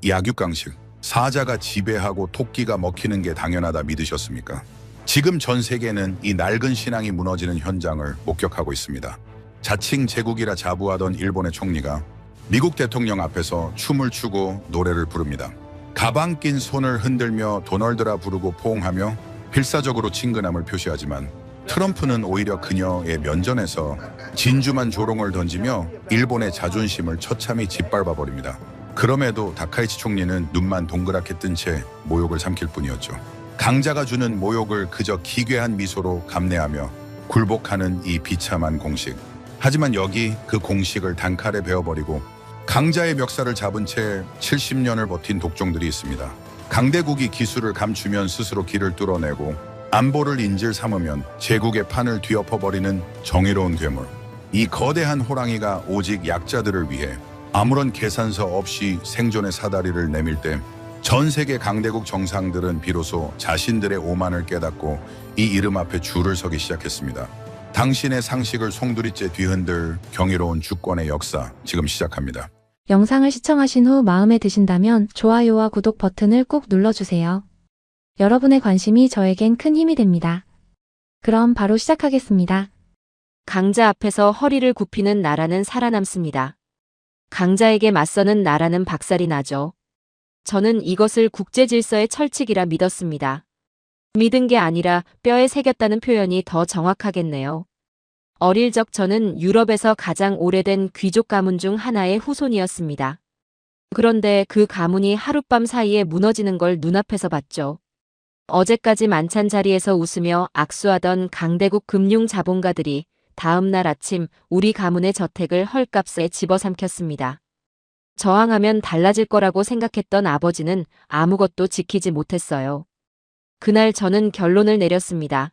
약육강식, 사자가 지배하고 토끼가 먹히는 게 당연하다 믿으셨습니까? 지금 전 세계는 이 낡은 신앙이 무너지는 현장을 목격하고 있습니다. 자칭 제국이라 자부하던 일본의 총리가 미국 대통령 앞에서 춤을 추고 노래를 부릅니다. 가방 낀 손을 흔들며 도널드라 부르고 포옹하며 필사적으로 친근함을 표시하지만 트럼프는 오히려 그녀의 면전에서 진주만 조롱을 던지며 일본의 자존심을 처참히 짓밟아버립니다. 그럼에도 다카이치 총리는 눈만 동그랗게 뜬 채 모욕을 삼킬 뿐이었죠. 강자가 주는 모욕을 그저 기괴한 미소로 감내하며 굴복하는 이 비참한 공식. 하지만 여기 그 공식을 단칼에 베어버리고 강자의 멱살을 잡은 채 70년을 버틴 독종들이 있습니다. 강대국이 기술을 감추면 스스로 길을 뚫어내고 안보를 인질 삼으면 제국의 판을 뒤엎어버리는 정의로운 괴물. 이 거대한 호랑이가 오직 약자들을 위해 아무런 계산서 없이 생존의 사다리를 내밀 때 전 세계 강대국 정상들은 비로소 자신들의 오만을 깨닫고 이 이름 앞에 줄을 서기 시작했습니다. 당신의 상식을 송두리째 뒤흔들 경이로운 주권의 역사 지금 시작합니다. 영상을 시청하신 후 마음에 드신다면 좋아요와 구독 버튼을 꼭 눌러주세요. 여러분의 관심이 저에겐 큰 힘이 됩니다. 그럼 바로 시작하겠습니다. 강자 앞에서 허리를 굽히는 나라는 살아남습니다. 강자에게 맞서는 나라는 박살이 나죠. 저는 이것을 국제 질서의 철칙이라 믿었습니다. 믿은 게 아니라 뼈에 새겼다는 표현이 더 정확하겠네요. 어릴 적 저는 유럽에서 가장 오래된 귀족 가문 중 하나의 후손이었습니다. 그런데 그 가문이 하룻밤 사이에 무너지는 걸 눈앞에서 봤죠. 어제까지 만찬 자리에서 웃으며 악수하던 강대국 금융 자본가들이 다음 날 아침 우리 가문의 저택을 헐값에 집어삼켰습니다. 저항하면 달라질 거라고 생각했던 아버지는 아무것도 지키지 못했어요. 그날 저는 결론을 내렸습니다.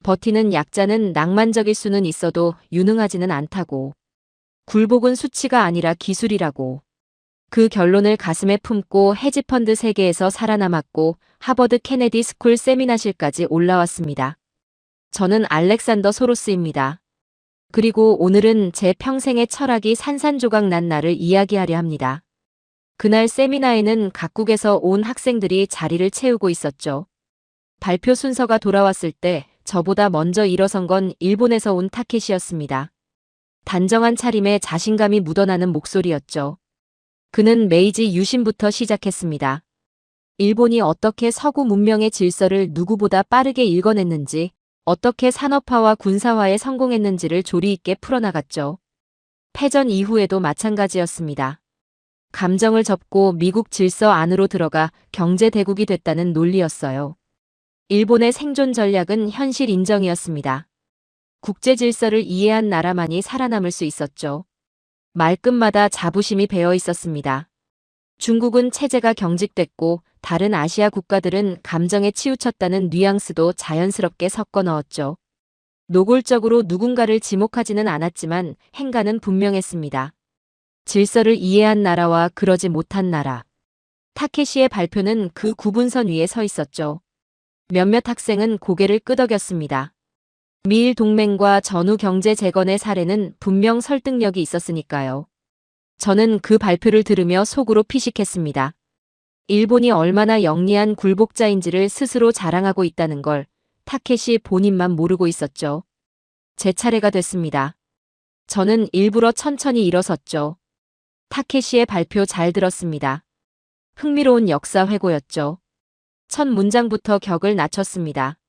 버티는 약자는 낭만적일 수는 있어도 유능하지는 않다고. 굴복은 수치가 아니라 기술이라고. 그 결론을 가슴에 품고 헤지펀드 세계에서 살아남았고 하버드 케네디 스쿨 세미나실까지 올라왔습니다. 저는 알렉산더 소로스입니다. 그리고 오늘은 제 평생의 철학이 산산조각 난 날을 이야기하려 합니다. 그날 세미나에는 각국에서 온 학생들이 자리를 채우고 있었죠. 발표 순서가 돌아왔을 때 저보다 먼저 일어선 건 일본에서 온 타케시였습니다. 단정한 차림에 자신감이 묻어나는 목소리였죠. 그는 메이지 유신부터 시작했습니다. 일본이 어떻게 서구 문명의 질서를 누구보다 빠르게 읽어냈는지, 어떻게 산업화와 군사화에 성공했는지를 조리 있게 풀어나갔죠. 패전 이후에도 마찬가지였습니다. 감정을 접고 미국 질서 안으로 들어가 경제 대국이 됐다는 논리였어요. 일본의 생존 전략은 현실 인정이었습니다. 국제 질서를 이해한 나라만이 살아남을 수 있었죠. 말끝마다 자부심이 배어 있었습니다. 중국은 체제가 경직됐고 다른 아시아 국가들은 감정에 치우쳤다는 뉘앙스도 자연스럽게 섞어 넣었죠. 노골적으로 누군가를 지목하지는 않았지만 행간은 분명했습니다. 질서를 이해한 나라와 그러지 못한 나라. 타케시의 발표는 그 구분선 위에 서 있었죠. 몇몇 학생은 고개를 끄덕였습니다. 미일 동맹과 전후 경제 재건의 사례는 분명 설득력이 있었으니까요. 저는 그 발표를 들으며 속으로 피식했습니다. 일본이 얼마나 영리한 굴복자인지를 스스로 자랑하고 있다는 걸 타케시 본인만 모르고 있었죠. 제 차례가 됐습니다. 저는 일부러 천천히 일어섰죠. 타케시의 발표 잘 들었습니다. 흥미로운 역사 회고였죠. 첫 문장부터 격을 낮췄습니다.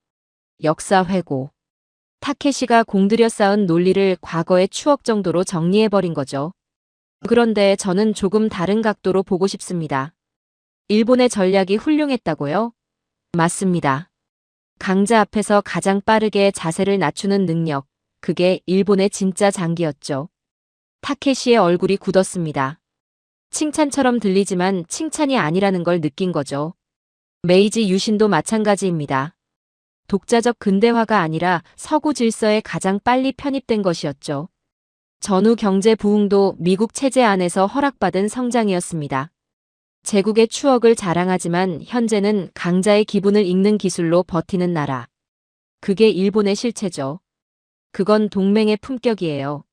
역사 회고. 타케시가 공들여 쌓은 논리를 과거의 추억 정도로 정리해버린 거죠. 그런데 저는 조금 다른 각도로 보고 싶습니다. 일본의 전략이 훌륭했다고요? 맞습니다. 강자 앞에서 가장 빠르게 자세를 낮추는 능력, 그게 일본의 진짜 장기였죠. 타케시의 얼굴이 굳었습니다. 칭찬처럼 들리지만 칭찬이 아니라는 걸 느낀 거죠. 메이지 유신도 마찬가지입니다. 독자적 근대화가 아니라 서구 질서에 가장 빨리 편입된 것이었죠. 전후 경제 부흥도 미국 체제 안에서 허락받은 성장이었습니다. 제국의 추억을 자랑하지만 현재는 강자의 기분을 읽는 기술로 버티는 나라. 그게 일본의 실체죠. 그건 동맹의 품격이에요.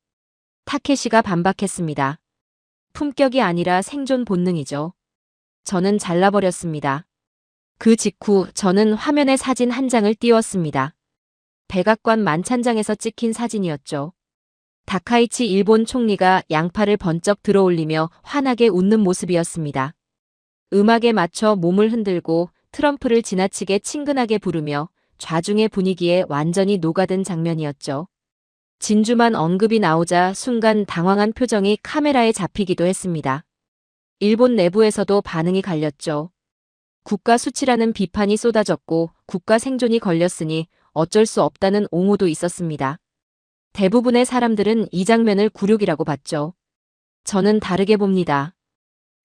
타케시가 반박했습니다. 품격이 아니라 생존 본능이죠. 저는 잘라버렸습니다. 그 직후 저는 화면에 사진 한 장을 띄웠습니다. 백악관 만찬장에서 찍힌 사진이었죠. 다카이치 일본 총리가 양팔을 번쩍 들어올리며 환하게 웃는 모습이었습니다. 음악에 맞춰 몸을 흔들고 트럼프를 지나치게 친근하게 부르며 좌중의 분위기에 완전히 녹아든 장면이었죠. 진주만 언급이 나오자 순간 당황한 표정이 카메라에 잡히기도 했습니다. 일본 내부에서도 반응이 갈렸죠. 국가 수치라는 비판이 쏟아졌고 국가 생존이 걸렸으니 어쩔 수 없다는 옹호도 있었습니다. 대부분의 사람들은 이 장면을 굴욕이라고 봤죠. 저는 다르게 봅니다.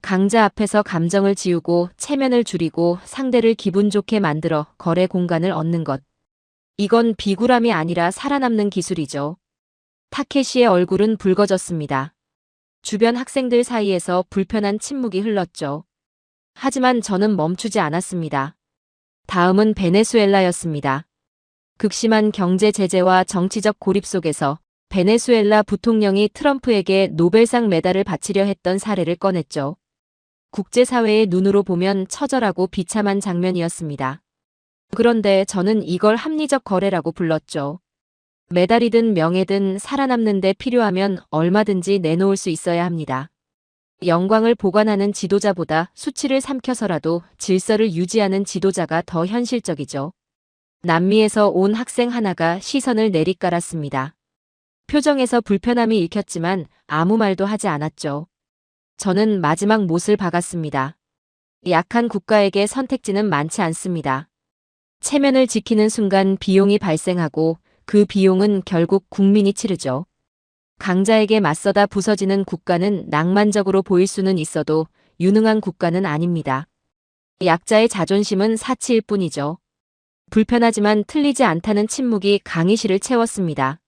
강자 앞에서 감정을 지우고 체면을 줄이고 상대를 기분 좋게 만들어 거래 공간을 얻는 것. 이건 비굴함이 아니라 살아남는 기술이죠. 타케시의 얼굴은 붉어졌습니다. 주변 학생들 사이에서 불편한 침묵이 흘렀죠. 하지만 저는 멈추지 않았습니다. 다음은 베네수엘라였습니다. 극심한 경제 제재와 정치적 고립 속에서 베네수엘라 부통령이 트럼프에게 노벨상 메달을 바치려 했던 사례를 꺼냈죠. 국제사회의 눈으로 보면 처절하고 비참한 장면이었습니다. 그런데 저는 이걸 합리적 거래라고 불렀죠. 메달이든 명예든 살아남는 데 필요하면 얼마든지 내놓을 수 있어야 합니다. 영광을 보관하는 지도자보다 수치를 삼켜서라도 질서를 유지하는 지도자가 더 현실적이죠. 남미에서 온 학생 하나가 시선을 내리깔았습니다. 표정에서 불편함이 읽혔지만 아무 말도 하지 않았죠. 저는 마지막 못을 박았습니다. 약한 국가에게 선택지는 많지 않습니다. 체면을 지키는 순간 비용이 발생하고 그 비용은 결국 국민이 치르죠. 강자에게 맞서다 부서지는 국가는 낭만적으로 보일 수는 있어도 유능한 국가는 아닙니다. 약자의 자존심은 사치일 뿐이죠. 불편하지만 틀리지 않다는 침묵이 강의실을 채웠습니다.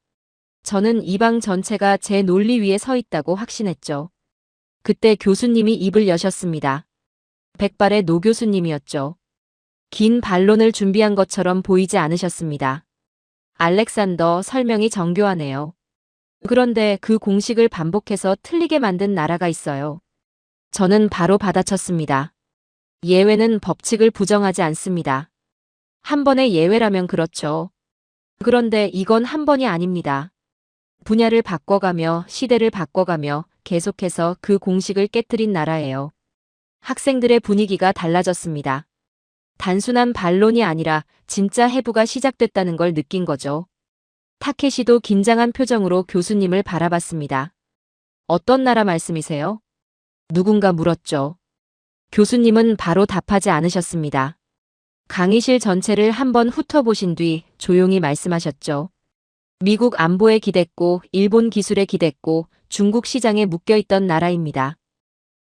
저는 이 방 전체가 제 논리 위에 서 있다고 확신했죠. 그때 교수님이 입을 여셨습니다. 백발의 노 교수님이었죠. 긴 반론을 준비한 것처럼 보이지 않으셨습니다. 알렉산더, 설명이 정교하네요. 그런데 그 공식을 반복해서 틀리게 만든 나라가 있어요. 저는 바로 받아쳤습니다. 예외는 법칙을 부정하지 않습니다. 한 번의 예외라면 그렇죠. 그런데 이건 한 번이 아닙니다. 분야를 바꿔가며 시대를 바꿔가며 계속해서 그 공식을 깨뜨린 나라예요. 학생들의 분위기가 달라졌습니다. 단순한 반론이 아니라 진짜 해부가 시작됐다는 걸 느낀 거죠. 타케시도 긴장한 표정으로 교수님을 바라봤습니다. 어떤 나라 말씀이세요? 누군가 물었죠. 교수님은 바로 답하지 않으셨습니다. 강의실 전체를 한번 훑어보신 뒤 조용히 말씀하셨죠. 미국 안보에 기댔고 일본 기술에 기댔고 중국 시장에 묶여있던 나라입니다.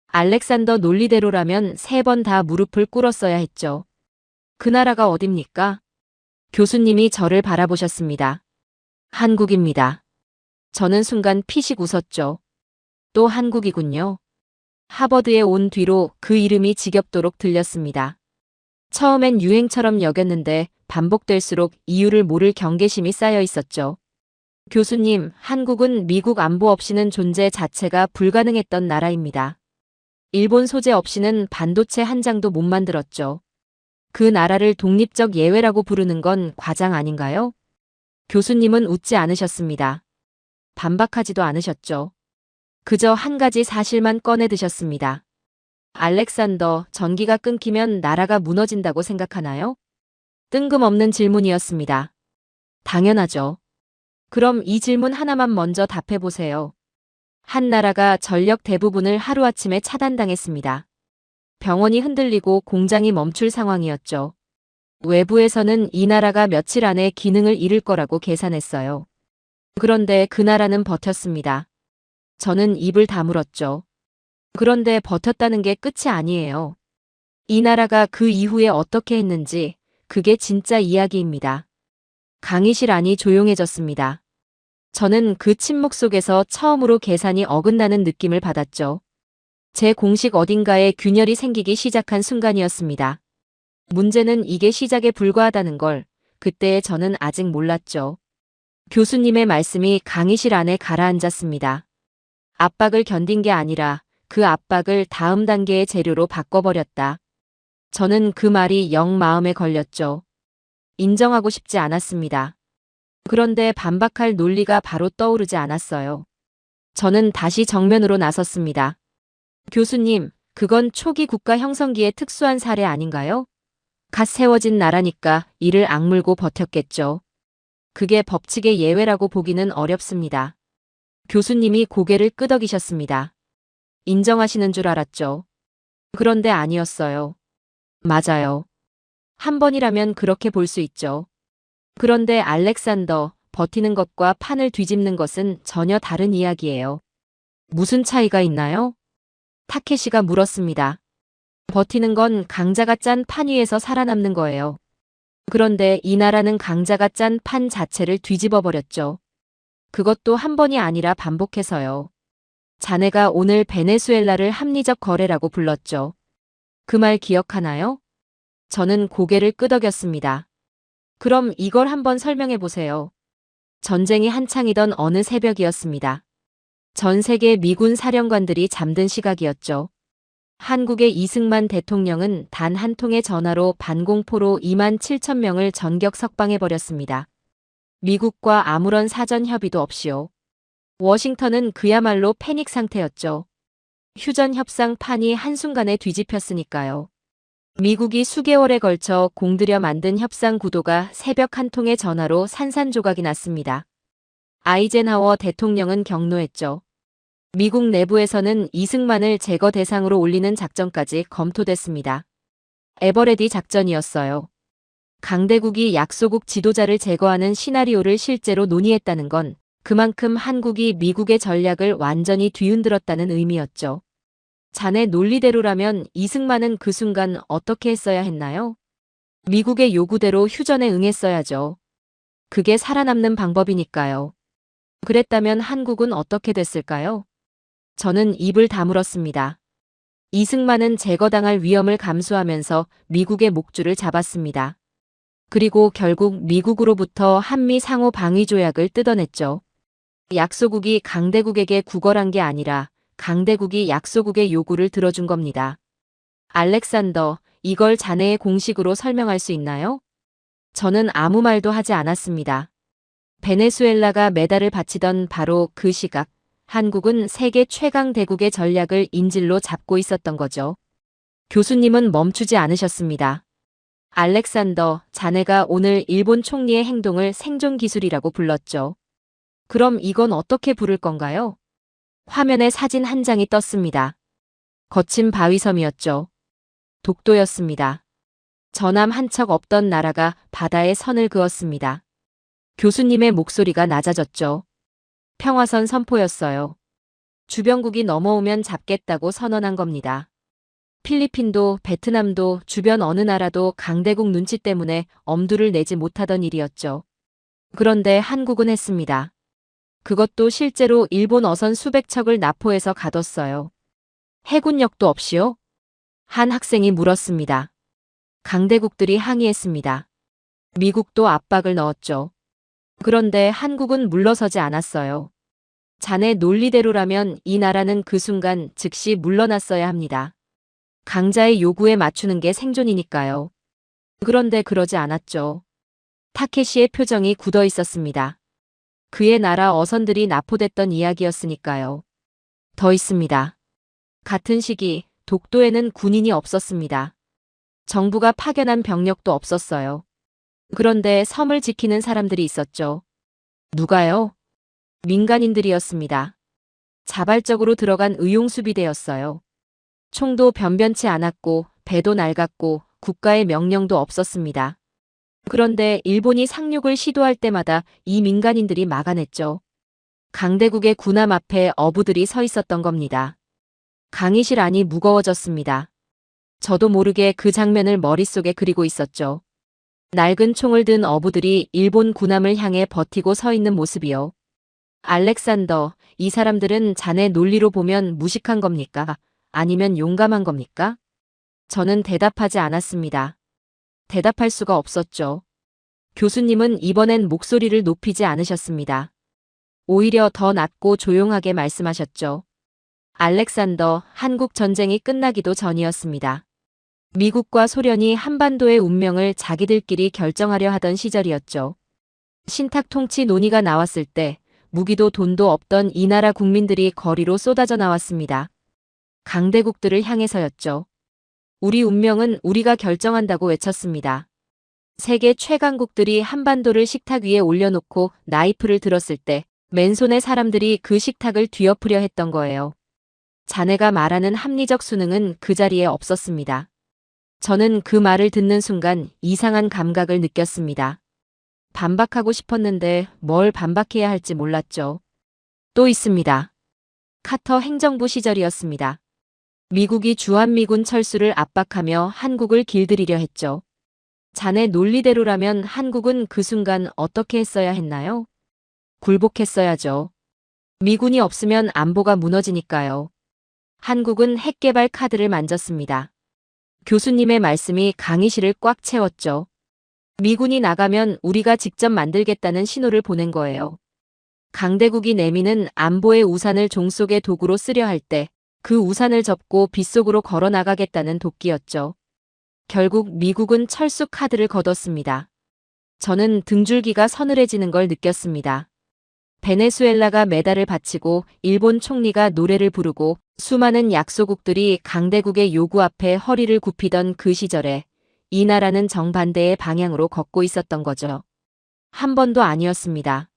알렉산더 논리대로라면 3번 다 무릎을 꿇었어야 했죠. 그 나라가 어딥니까? 교수님이 저를 바라보셨습니다. 한국입니다. 저는 순간 피식 웃었죠. 또 한국이군요. 하버드에 온 뒤로 그 이름이 지겹도록 들렸습니다. 처음엔 유행처럼 여겼는데 반복될수록 이유를 모를 경계심이 쌓여 있었죠. 교수님, 한국은 미국 안보 없이는 존재 자체가 불가능했던 나라입니다. 일본 소재 없이는 반도체 한 장도 못 만들었죠. 그 나라를 독립적 예외라고 부르는 건 과장 아닌가요? 교수님은 웃지 않으셨습니다. 반박하지도 않으셨죠. 그저 한 가지 사실만 꺼내 드셨습니다. 알렉산더, 전기가 끊기면 나라가 무너진다고 생각하나요? 뜬금없는 질문이었습니다. 당연하죠. 그럼 이 질문 하나만 먼저 답해보세요. 한 나라가 전력 대부분을 하루아침에 차단당했습니다. 병원이 흔들리고 공장이 멈출 상황이었죠. 외부에서는 이 나라가 며칠 안에 기능을 잃을 거라고 계산했어요. 그런데 그 나라는 버텼습니다. 저는 입을 다물었죠. 그런데 버텼다는 게 끝이 아니에요. 이 나라가 그 이후에 어떻게 했는지 그게 진짜 이야기입니다. 강의실 안이 조용해졌습니다. 저는 그 침묵 속에서 처음으로 계산이 어긋나는 느낌을 받았죠. 제 공식 어딘가에 균열이 생기기 시작한 순간이었습니다. 문제는 이게 시작에 불과하다는 걸 그때 저는 아직 몰랐죠. 교수님의 말씀이 강의실 안에 가라앉았습니다. 압박을 견딘 게 아니라 그 압박을 다음 단계의 재료로 바꿔버렸다. 저는 그 말이 영 마음에 걸렸죠. 인정하고 싶지 않았습니다. 그런데 반박할 논리가 바로 떠오르지 않았어요. 저는 다시 정면으로 나섰습니다. 교수님, 그건 초기 국가 형성기의 특수한 사례 아닌가요? 갓 세워진 나라니까 이를 악물고 버텼겠죠. 그게 법칙의 예외라고 보기는 어렵습니다. 교수님이 고개를 끄덕이셨습니다. 인정하시는 줄 알았죠. 그런데 아니었어요. 맞아요. 한 번이라면 그렇게 볼 수 있죠. 그런데 알렉산더, 버티는 것과 판을 뒤집는 것은 전혀 다른 이야기예요. 무슨 차이가 있나요? 타케시가 물었습니다. 버티는 건 강자가 짠 판 위에서 살아남는 거예요. 그런데 이 나라는 강자가 짠 판 자체를 뒤집어 버렸죠. 그것도 한 번이 아니라 반복해서요. 자네가 오늘 베네수엘라를 합리적 거래라고 불렀죠. 그 말 기억하나요? 저는 고개를 끄덕였습니다. 그럼 이걸 한번 설명해 보세요. 전쟁이 한창이던 어느 새벽이었습니다. 전 세계 미군 사령관들이 잠든 시각이었죠. 한국의 이승만 대통령은 단 한 통의 전화로 반공포로 2만 7천 명을 전격 석방해버렸습니다. 미국과 아무런 사전 협의도 없이요. 워싱턴은 그야말로 패닉 상태였죠. 휴전 협상 판이 한순간에 뒤집혔으니까요. 미국이 수개월에 걸쳐 공들여 만든 협상 구도가 새벽 한 통의 전화로 산산조각이 났습니다. 아이젠하워 대통령은 경로했죠. 미국 내부에서는 이승만을 제거 대상으로 올리는 작전까지 검토됐습니다. 에버레디 작전이었어요. 강대국이 약소국 지도자를 제거하는 시나리오를 실제로 논의했다는 건 그만큼 한국이 미국의 전략을 완전히 뒤흔들었다는 의미였죠. 자네 논리대로라면 이승만은 그 순간 어떻게 했어야 했나요? 미국의 요구대로 휴전에 응했어야죠. 그게 살아남는 방법이니까요. 그랬다면 한국은 어떻게 됐을까요? 저는 입을 다물었습니다. 이승만은 제거당할 위험을 감수하면서 미국의 목줄을 잡았습니다. 그리고 결국 미국으로부터 한미 상호 방위 조약을 뜯어냈죠. 약소국이 강대국에게 구걸한 게 아니라 강대국이 약소국의 요구를 들어준 겁니다. 알렉산더, 이걸 자네의 공식으로 설명할 수 있나요? 저는 아무 말도 하지 않았습니다. 베네수엘라가 메달을 바치던 바로 그 시각, 한국은 세계 최강 대국의 전략을 인질로 잡고 있었던 거죠. 교수님은 멈추지 않으셨습니다. 알렉산더, 자네가 오늘 일본 총리의 행동을 생존 기술이라고 불렀죠. 그럼 이건 어떻게 부를 건가요? 화면에 사진 한 장이 떴습니다. 거친 바위섬이었죠. 독도였습니다. 전함 한 척 없던 나라가 바다에 선을 그었습니다. 교수님의 목소리가 낮아졌죠. 평화선 선포였어요. 주변국이 넘어오면 잡겠다고 선언한 겁니다. 필리핀도 베트남도 주변 어느 나라도 강대국 눈치 때문에 엄두를 내지 못하던 일이었죠. 그런데 한국은 했습니다. 그것도 실제로 일본 어선 수백 척을 납포해서 가뒀어요. 해군력도 없이요? 한 학생이 물었습니다. 강대국들이 항의했습니다. 미국도 압박을 넣었죠. 그런데 한국은 물러서지 않았어요. 자네 논리대로라면 이 나라는 그 순간 즉시 물러났어야 합니다. 강자의 요구에 맞추는 게 생존이니까요. 그런데 그러지 않았죠. 타케시의 표정이 굳어 있었습니다. 그의 나라 어선들이 납포됐던 이야기였으니까요. 더 있습니다. 같은 시기 독도에는 군인이 없었습니다. 정부가 파견한 병력도 없었어요. 그런데 섬을 지키는 사람들이 있었죠. 누가요? 민간인들이었습니다. 자발적으로 들어간 의용수비대였어요. 총도 변변치 않았고 배도 낡았고 국가의 명령도 없었습니다. 그런데 일본이 상륙을 시도할 때마다 이 민간인들이 막아냈죠. 강대국의 군함 앞에 어부들이 서 있었던 겁니다. 강의실 안이 무거워졌습니다. 저도 모르게 그 장면을 머릿속에 그리고 있었죠. 낡은 총을 든 어부들이 일본 군함을 향해 버티고 서 있는 모습이요. 알렉산더, 이 사람들은 자네 논리로 보면 무식한 겁니까? 아니면 용감한 겁니까? 저는 대답하지 않았습니다. 대답할 수가 없었죠. 교수님은 이번엔 목소리를 높이지 않으셨습니다. 오히려 더 낮고 조용하게 말씀하셨죠. 알렉산더 한국 전쟁이 끝나기도 전이었습니다. 미국과 소련이 한반도의 운명을 자기들끼리 결정하려 하던 시절이었죠. 신탁 통치 논의가 나왔을 때 무기도 돈도 없던 이 나라 국민들이 거리로 쏟아져 나왔습니다. 강대국들을 향해서였죠. 우리 운명은 우리가 결정한다고 외쳤습니다. 세계 최강국들이 한반도를 식탁 위에 올려놓고 나이프를 들었을 때 맨손의 사람들이 그 식탁을 뒤엎으려 했던 거예요. 자네가 말하는 합리적 수능은 그 자리에 없었습니다. 저는 그 말을 듣는 순간 이상한 감각을 느꼈습니다. 반박하고 싶었는데 뭘 반박해야 할지 몰랐죠. 또 있습니다. 카터 행정부 시절이었습니다. 미국이 주한미군 철수를 압박하며 한국을 길들이려 했죠. 자네 논리대로라면 한국은 그 순간 어떻게 했어야 했나요? 굴복했어야죠. 미군이 없으면 안보가 무너지니까요. 한국은 핵개발 카드를 만졌습니다. 교수님의 말씀이 강의실을 꽉 채웠죠. 미군이 나가면 우리가 직접 만들겠다는 신호를 보낸 거예요. 강대국이 내미는 안보의 우산을 종 속의 도구로 쓰려 할 때 그 우산을 접고 빗속으로 걸어 나가겠다는 도끼였죠. 결국 미국은 철수 카드를 걷었습니다. 저는 등줄기가 서늘해지는 걸 느꼈습니다. 베네수엘라가 메달을 바치고 일본 총리가 노래를 부르고 수많은 약소국들이 강대국의 요구 앞에 허리를 굽히던 그 시절에 이 나라는 정반대의 방향으로 걷고 있었던 거죠. 한 번도 아니었습니다.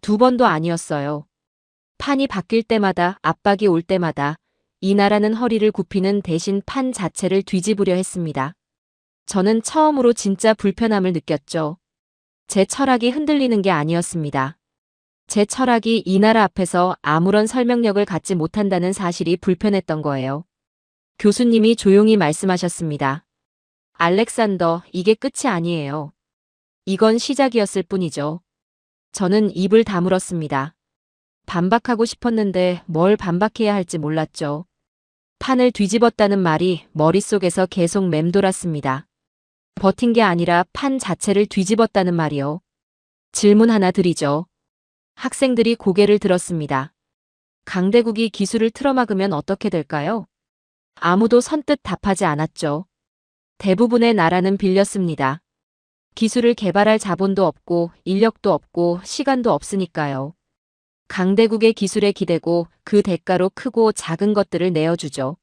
두 번도 아니었어요. 판이 바뀔 때마다 압박이 올 때마다 이 나라는 허리를 굽히는 대신 판 자체를 뒤집으려 했습니다. 저는 처음으로 진짜 불편함을 느꼈죠. 제 철학이 흔들리는 게 아니었습니다. 제 철학이 이 나라 앞에서 아무런 설명력을 갖지 못한다는 사실이 불편했던 거예요. 교수님이 조용히 말씀하셨습니다. 알렉산더, 이게 끝이 아니에요. 이건 시작이었을 뿐이죠. 저는 입을 다물었습니다. 반박하고 싶었는데 뭘 반박해야 할지 몰랐죠. 판을 뒤집었다는 말이 머릿속에서 계속 맴돌았습니다. 버틴 게 아니라 판 자체를 뒤집었다는 말이요. 질문 하나 드리죠. 학생들이 고개를 들었습니다. 강대국이 기술을 틀어막으면 어떻게 될까요? 아무도 선뜻 답하지 않았죠. 대부분의 나라는 빌렸습니다. 기술을 개발할 자본도 없고 인력도 없고 시간도 없으니까요. 강대국의 기술에 기대고 그 대가로 크고 작은 것들을 내어주죠.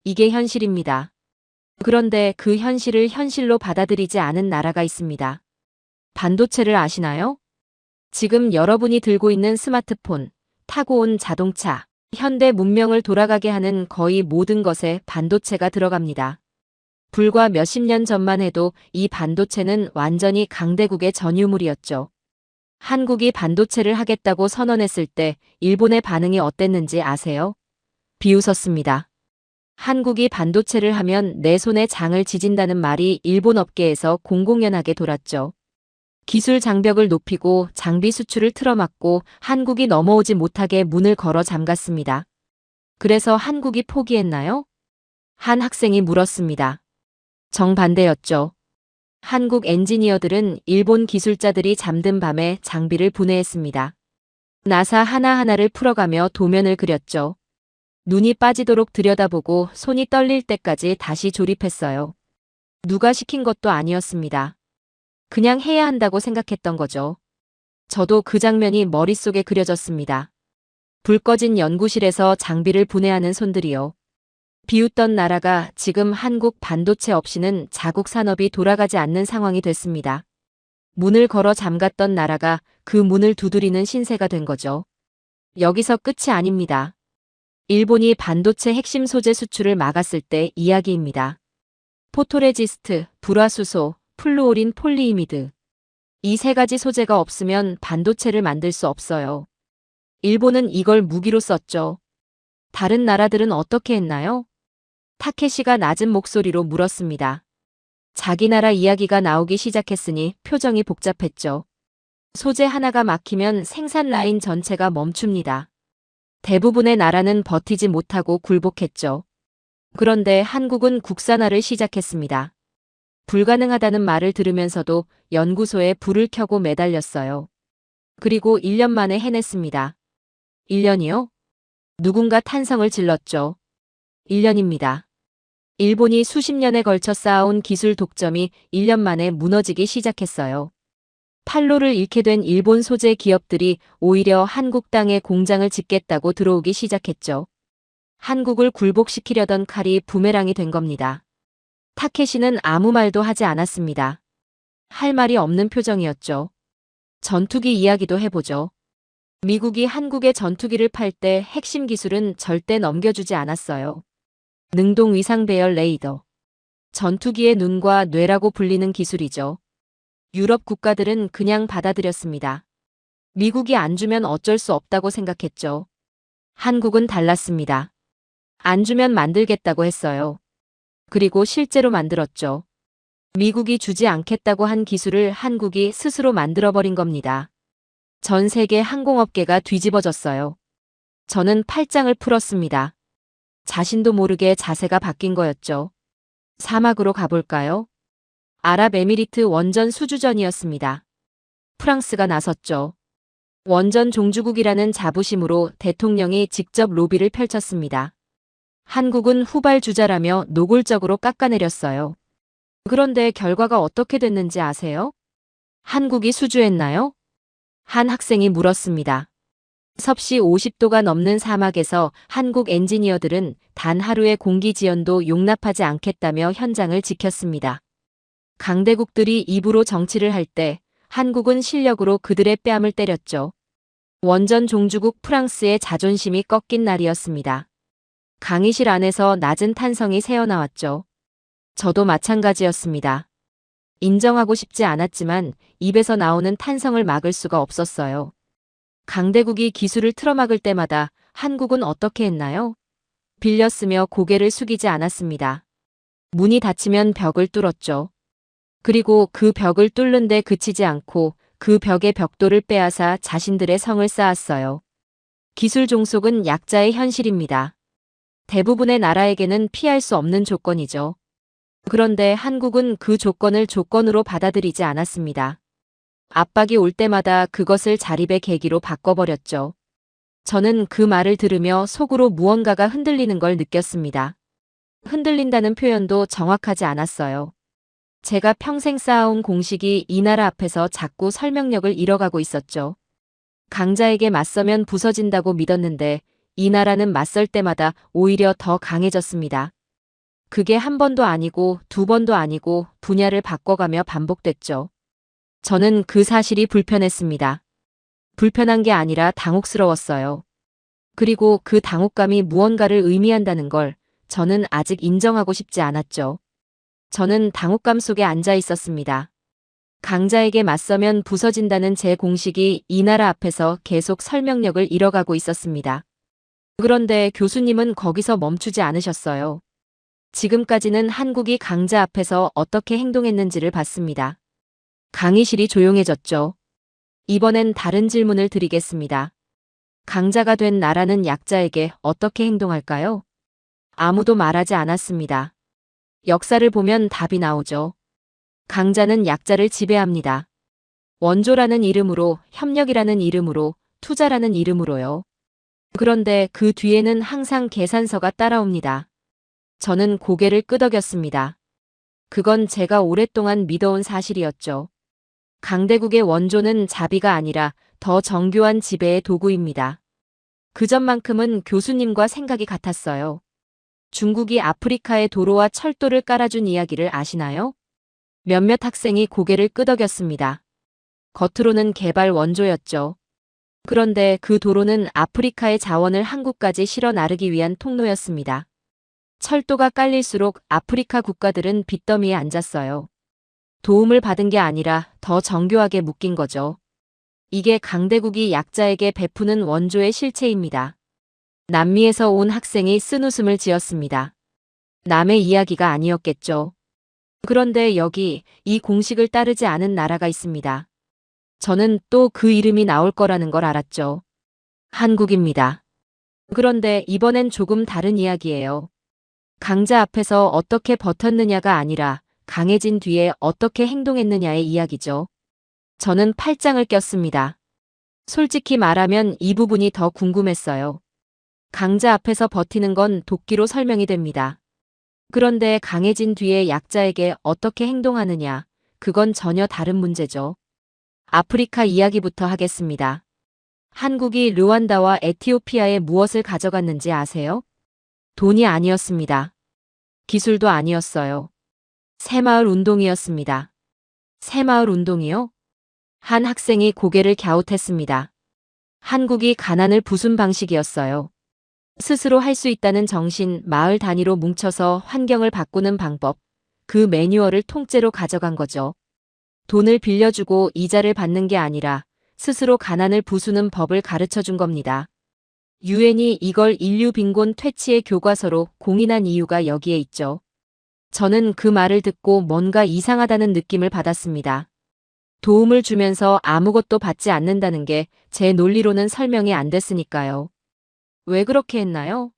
이게 현실입니다. 그런데 그 현실을 현실로 받아들이지 않은 나라가 있습니다. 반도체를 아시나요? 지금 여러분이 들고 있는 스마트폰, 타고 온 자동차, 현대 문명을 돌아가게 하는 거의 모든 것에 반도체가 들어갑니다. 불과 몇십 년 전만 해도 이 반도체는 완전히 강대국의 전유물이었죠. 한국이 반도체를 하겠다고 선언했을 때 일본의 반응이 어땠는지 아세요? 비웃었습니다. 한국이 반도체를 하면 내 손에 장을 지진다는 말이 일본 업계에서 공공연하게 돌았죠. 기술 장벽을 높이고 장비 수출을 틀어막고 한국이 넘어오지 못하게 문을 걸어 잠갔습니다. 그래서 한국이 포기했나요? 한 학생이 물었습니다. 정반대였죠. 한국 엔지니어들은 일본 기술자들이 잠든 밤에 장비를 분해했습니다. 나사 하나하나를 풀어가며 도면을 그렸죠. 눈이 빠지도록 들여다보고 손이 떨릴 때까지 다시 조립했어요. 누가 시킨 것도 아니었습니다. 그냥 해야 한다고 생각했던 거죠. 저도 그 장면이 머릿속에 그려졌습니다. 불 꺼진 연구실에서 장비를 분해하는 손들이요. 비웃던 나라가 지금 한국 반도체 없이는 자국 산업이 돌아가지 않는 상황이 됐습니다. 문을 걸어 잠갔던 나라가 그 문을 두드리는 신세가 된 거죠. 여기서 끝이 아닙니다. 일본이 반도체 핵심 소재 수출을 막았을 때 이야기입니다. 포토레지스트, 불화수소, 플루오린 폴리이미드. 이 세 가지 소재가 없으면 반도체를 만들 수 없어요. 일본은 이걸 무기로 썼죠. 다른 나라들은 어떻게 했나요? 타케시가 낮은 목소리로 물었습니다. 자기 나라 이야기가 나오기 시작했으니 표정이 복잡했죠. 소재 하나가 막히면 생산 라인 전체가 멈춥니다. 대부분의 나라는 버티지 못하고 굴복했죠. 그런데 한국은 국산화를 시작했습니다. 불가능하다는 말을 들으면서도 연구소에 불을 켜고 매달렸어요. 그리고 1년 만에 해냈습니다. 1년이요? 누군가 탄성을 질렀죠. 1년입니다. 일본이 수십 년에 걸쳐 쌓아온 기술 독점이 1년 만에 무너지기 시작했어요. 판로를 잃게 된 일본 소재 기업들이 오히려 한국 땅에 공장을 짓겠다고 들어오기 시작했죠. 한국을 굴복시키려던 칼이 부메랑이 된 겁니다. 타케시는 아무 말도 하지 않았습니다. 할 말이 없는 표정이었죠. 전투기 이야기도 해보죠. 미국이 한국에 전투기를 팔 때 핵심 기술은 절대 넘겨주지 않았어요. 능동 위상 배열 레이더. 전투기의 눈과 뇌라고 불리는 기술이죠. 유럽 국가들은 그냥 받아들였습니다. 미국이 안 주면 어쩔 수 없다고 생각했죠. 한국은 달랐습니다. 안 주면 만들겠다고 했어요. 그리고 실제로 만들었죠. 미국이 주지 않겠다고 한 기술을 한국이 스스로 만들어버린 겁니다. 전 세계 항공업계가 뒤집어졌어요. 저는 팔짱을 풀었습니다. 자신도 모르게 자세가 바뀐 거였죠. 사막으로 가볼까요? 아랍에미리트 원전 수주전이었습니다. 프랑스가 나섰죠. 원전 종주국이라는 자부심으로 대통령이 직접 로비를 펼쳤습니다. 한국은 후발주자라며 노골적으로 깎아내렸어요. 그런데 결과가 어떻게 됐는지 아세요? 한국이 수주했나요? 한 학생이 물었습니다. 섭씨 50도가 넘는 사막에서 한국 엔지니어들은 단 하루의 공기 지연도 용납하지 않겠다며 현장을 지켰습니다. 강대국들이 입으로 정치를 할 때 한국은 실력으로 그들의 뺨을 때렸죠. 원전 종주국 프랑스의 자존심이 꺾인 날이었습니다. 강의실 안에서 낮은 탄성이 새어나왔죠. 저도 마찬가지였습니다. 인정하고 싶지 않았지만 입에서 나오는 탄성을 막을 수가 없었어요. 강대국이 기술을 틀어막을 때마다 한국은 어떻게 했나요? 빌렸으며 고개를 숙이지 않았습니다. 문이 닫히면 벽을 뚫었죠. 그리고 그 벽을 뚫는데 그치지 않고 그 벽의 벽돌을 빼앗아 자신들의 성을 쌓았어요. 기술 종속은 약자의 현실입니다. 대부분의 나라에게는 피할 수 없는 조건이죠. 그런데 한국은 그 조건을 조건으로 받아들이지 않았습니다. 압박이 올 때마다 그것을 자립의 계기로 바꿔버렸죠. 저는 그 말을 들으며 속으로 무언가가 흔들리는 걸 느꼈습니다. 흔들린다는 표현도 정확하지 않았어요. 제가 평생 쌓아온 공식이 이 나라 앞에서 자꾸 설명력을 잃어가고 있었죠. 강자에게 맞서면 부서진다고 믿었는데 이 나라는 맞설 때마다 오히려 더 강해졌습니다. 그게 한 번도 아니고 두 번도 아니고 분야를 바꿔가며 반복됐죠. 저는 그 사실이 불편했습니다. 불편한 게 아니라 당혹스러웠어요. 그리고 그 당혹감이 무언가를 의미한다는 걸 저는 아직 인정하고 싶지 않았죠. 저는 당혹감 속에 앉아 있었습니다. 강자에게 맞서면 부서진다는 제 공식이 이 나라 앞에서 계속 설명력을 잃어가고 있었습니다. 그런데 교수님은 거기서 멈추지 않으셨어요. 지금까지는 한국이 강자 앞에서 어떻게 행동했는지를 봤습니다. 강의실이 조용해졌죠. 이번엔 다른 질문을 드리겠습니다. 강자가 된 나라는 약자에게 어떻게 행동할까요? 아무도 말하지 않았습니다. 역사를 보면 답이 나오죠. 강자는 약자를 지배합니다. 원조라는 이름으로, 협력이라는 이름으로, 투자라는 이름으로요. 그런데 그 뒤에는 항상 계산서가 따라옵니다. 저는 고개를 끄덕였습니다. 그건 제가 오랫동안 믿어온 사실이었죠. 강대국의 원조는 자비가 아니라 더 정교한 지배의 도구입니다. 그 점만큼은 교수님과 생각이 같았어요. 중국이 아프리카에 도로와 철도를 깔아준 이야기를 아시나요? 몇몇 학생이 고개를 끄덕였습니다. 겉으로는 개발 원조였죠. 그런데 그 도로는 아프리카의 자원을 한국까지 실어 나르기 위한 통로였습니다. 철도가 깔릴수록 아프리카 국가들은 빚더미에 앉았어요. 도움을 받은 게 아니라 더 정교하게 묶인 거죠. 이게 강대국이 약자에게 베푸는 원조의 실체입니다. 남미에서 온 학생이 쓴웃음을 지었습니다. 남의 이야기가 아니었겠죠. 그런데 여기 이 공식을 따르지 않은 나라가 있습니다. 저는 또 그 이름이 나올 거라는 걸 알았죠. 한국입니다. 그런데 이번엔 조금 다른 이야기예요. 강자 앞에서 어떻게 버텼느냐가 아니라 강해진 뒤에 어떻게 행동했느냐의 이야기죠. 저는 팔짱을 꼈습니다. 솔직히 말하면 이 부분이 더 궁금했어요. 강자 앞에서 버티는 건 도끼로 설명이 됩니다. 그런데 강해진 뒤에 약자에게 어떻게 행동하느냐, 그건 전혀 다른 문제죠. 아프리카 이야기부터 하겠습니다. 한국이 르완다와 에티오피아에 무엇을 가져갔는지 아세요? 돈이 아니었습니다. 기술도 아니었어요. 새마을 운동이었습니다. 새마을 운동이요? 한 학생이 고개를 갸웃했습니다. 한국이 가난을 부순 방식이었어요. 스스로 할 수 있다는 정신, 마을 단위로 뭉쳐서 환경을 바꾸는 방법, 그 매뉴얼을 통째로 가져간 거죠. 돈을 빌려주고 이자를 받는 게 아니라 스스로 가난을 부수는 법을 가르쳐 준 겁니다. 유엔이 이걸 인류 빈곤 퇴치의 교과서로 공인한 이유가 여기에 있죠. 저는 그 말을 듣고 뭔가 이상하다는 느낌을 받았습니다. 도움을 주면서 아무것도 받지 않는다는 게 제 논리로는 설명이 안 됐으니까요. 왜 그렇게 했나요?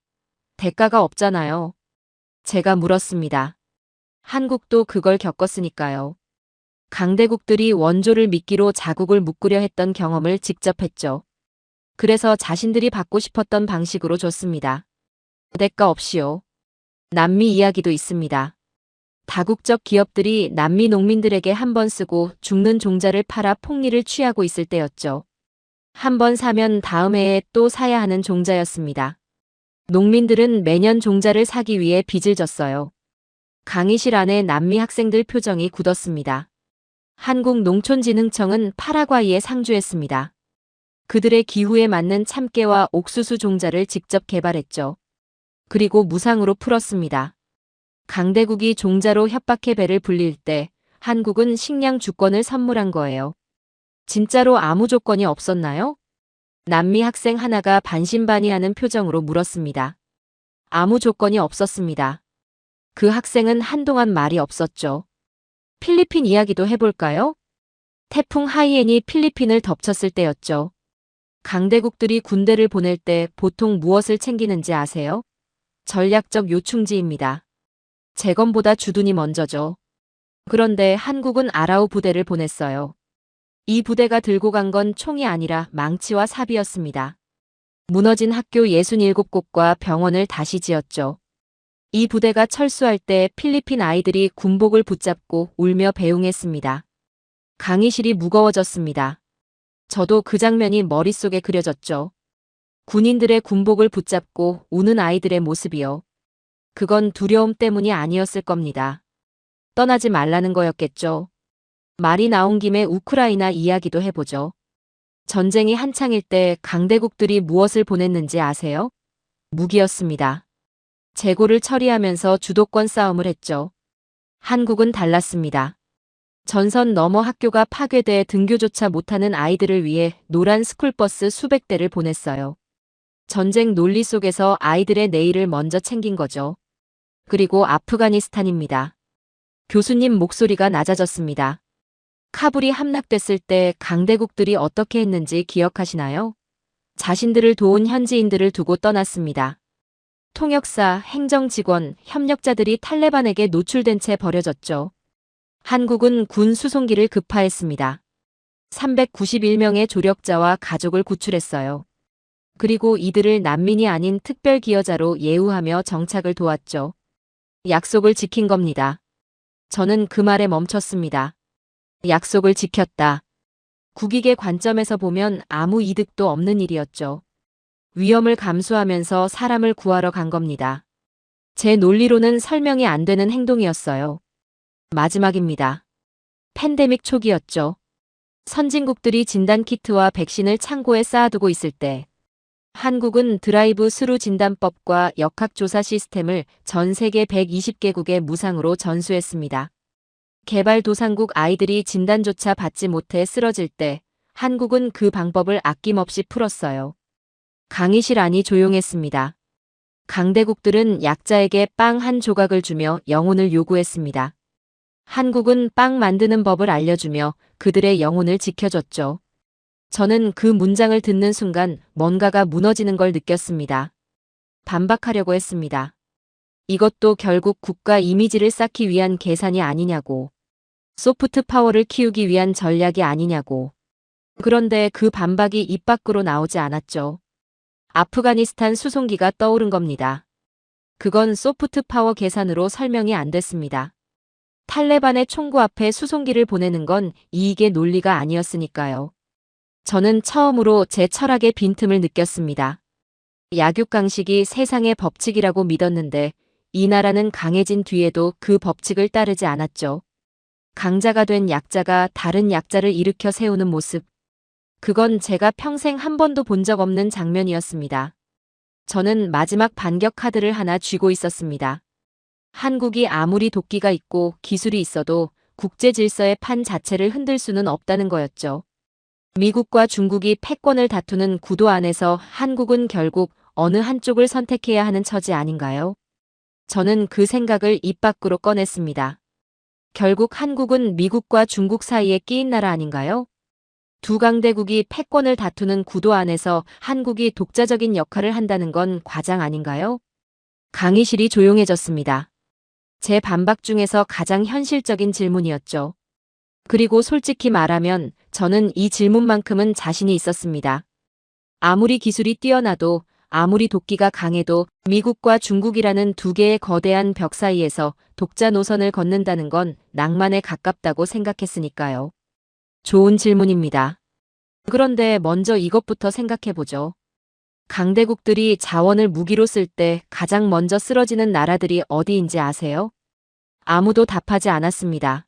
대가가 없잖아요. 제가 물었습니다. 한국도 그걸 겪었으니까요. 강대국들이 원조를 미끼로 자국을 묶으려 했던 경험을 직접 했죠. 그래서 자신들이 받고 싶었던 방식으로 줬습니다. 대가 없이요. 남미 이야기도 있습니다. 다국적 기업들이 남미 농민들에게 한 번 쓰고 죽는 종자를 팔아 폭리를 취하고 있을 때였죠. 한 번 사면 다음 해에 또 사야 하는 종자였습니다. 농민들은 매년 종자를 사기 위해 빚을 졌어요. 강의실 안에 남미 학생들 표정이 굳었습니다. 한국농촌진흥청은 파라과이에 상주했습니다. 그들의 기후에 맞는 참깨와 옥수수 종자를 직접 개발했죠. 그리고 무상으로 풀었습니다. 강대국이 종자로 협박해 배를 불릴 때 한국은 식량 주권을 선물한 거예요. 진짜로 아무 조건이 없었나요? 남미 학생 하나가 반신반의하는 표정으로 물었습니다. 아무 조건이 없었습니다. 그 학생은 한동안 말이 없었죠. 필리핀 이야기도 해볼까요? 태풍 하이엔이 필리핀을 덮쳤을 때였죠. 강대국들이 군대를 보낼 때 보통 무엇을 챙기는지 아세요? 전략적 요충지입니다. 재건보다 주둔이 먼저죠. 그런데 한국은 아라우 부대를 보냈어요. 이 부대가 들고 간 건 총이 아니라 망치와 삽이었습니다. 무너진 학교 67곳과 병원을 다시 지었죠. 이 부대가 철수할 때 필리핀 아이들이 군복을 붙잡고 울며 배웅했습니다. 강의실이 무거워졌습니다. 저도 그 장면이 머릿속에 그려졌죠. 군인들의 군복을 붙잡고 우는 아이들의 모습이요. 그건 두려움 때문이 아니었을 겁니다. 떠나지 말라는 거였겠죠. 말이 나온 김에 우크라이나 이야기도 해보죠. 전쟁이 한창일 때 강대국들이 무엇을 보냈는지 아세요? 무기였습니다. 재고를 처리하면서 주도권 싸움을 했죠. 한국은 달랐습니다. 전선 너머 학교가 파괴돼 등교조차 못하는 아이들을 위해 노란 스쿨버스 수백 대를 보냈어요. 전쟁 논리 속에서 아이들의 내일을 먼저 챙긴 거죠. 그리고 아프가니스탄입니다. 교수님 목소리가 낮아졌습니다. 카불이 함락됐을 때 강대국들이 어떻게 했는지 기억하시나요? 자신들을 도운 현지인들을 두고 떠났습니다. 통역사, 행정직원, 협력자들이 탈레반에게 노출된 채 버려졌죠. 한국은 군 수송기를 급파했습니다. 391명의 조력자와 가족을 구출했어요. 그리고 이들을 난민이 아닌 특별기여자로 예우하며 정착을 도왔죠. 약속을 지킨 겁니다. 저는 그 말에 멈췄습니다. 약속을 지켰다. 국익의 관점에서 보면 아무 이득도 없는 일이었죠. 위험을 감수하면서 사람을 구하러 간 겁니다. 제 논리로는 설명이 안 되는 행동이었어요. 마지막입니다. 팬데믹 초기였죠. 선진국들이 진단키트와 백신을 창고에 쌓아두고 있을 때 한국은 드라이브 스루 진단법과 역학조사 시스템을 전 세계 120개국에 무상으로 전수했습니다. 개발도상국 아이들이 진단조차 받지 못해 쓰러질 때 한국은 그 방법을 아낌없이 풀었어요. 강의실 안이 조용했습니다. 강대국들은 약자에게 빵 한 조각을 주며 영혼을 요구했습니다. 한국은 빵 만드는 법을 알려주며 그들의 영혼을 지켜줬죠. 저는 그 문장을 듣는 순간 뭔가가 무너지는 걸 느꼈습니다. 반박하려고 했습니다. 이것도 결국 국가 이미지를 쌓기 위한 계산이 아니냐고. 소프트 파워를 키우기 위한 전략이 아니냐고. 그런데 그 반박이 입 밖으로 나오지 않았죠. 아프가니스탄 수송기가 떠오른 겁니다. 그건 소프트 파워 계산으로 설명이 안 됐습니다. 탈레반의 총구 앞에 수송기를 보내는 건 이익의 논리가 아니었으니까요. 저는 처음으로 제 철학의 빈틈을 느꼈습니다. 약육강식이 세상의 법칙이라고 믿었는데 이 나라는 강해진 뒤에도 그 법칙을 따르지 않았죠. 강자가 된 약자가 다른 약자를 일으켜 세우는 모습. 그건 제가 평생 한 번도 본 적 없는 장면이었습니다. 저는 마지막 반격 카드를 하나 쥐고 있었습니다. 한국이 아무리 도끼가 있고 기술이 있어도 국제 질서의 판 자체를 흔들 수는 없다는 거였죠. 미국과 중국이 패권을 다투는 구도 안에서 한국은 결국 어느 한쪽을 선택해야 하는 처지 아닌가요? 저는 그 생각을 입 밖으로 꺼냈습니다. 결국 한국은 미국과 중국 사이에 끼인 나라 아닌가요? 두 강대국이 패권을 다투는 구도 안에서 한국이 독자적인 역할을 한다는 건 과장 아닌가요? 강의실이 조용해졌습니다. 제 반박 중에서 가장 현실적인 질문이었죠. 그리고 솔직히 말하면 저는 이 질문만큼은 자신이 있었습니다. 아무리 기술이 뛰어나도 아무리 도끼가 강해도 미국과 중국이라는 두 개의 거대한 벽 사이에서 독자 노선을 걷는다는 건 낭만에 가깝다고 생각했으니까요. 좋은 질문입니다. 그런데 먼저 이것부터 생각해보죠. 강대국들이 자원을 무기로 쓸 때 가장 먼저 쓰러지는 나라들이 어디인지 아세요? 아무도 답하지 않았습니다.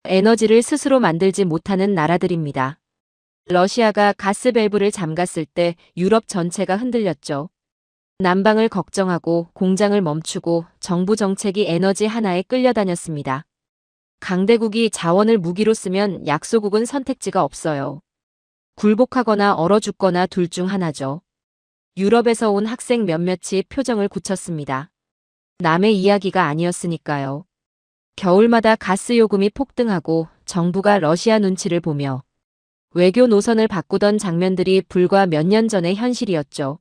에너지를 스스로 만들지 못하는 나라들입니다. 러시아가 가스 밸브를 잠갔을 때 유럽 전체가 흔들렸죠. 난방을 걱정하고 공장을 멈추고 정부 정책이 에너지 하나에 끌려다녔습니다. 강대국이 자원을 무기로 쓰면 약소국은 선택지가 없어요. 굴복하거나 얼어 죽거나 둘 중 하나죠. 유럽에서 온 학생 몇몇이 표정을 굳혔습니다. 남의 이야기가 아니었으니까요. 겨울마다 가스 요금이 폭등하고 정부가 러시아 눈치를 보며 외교 노선을 바꾸던 장면들이 불과 몇 년 전의 현실이었죠.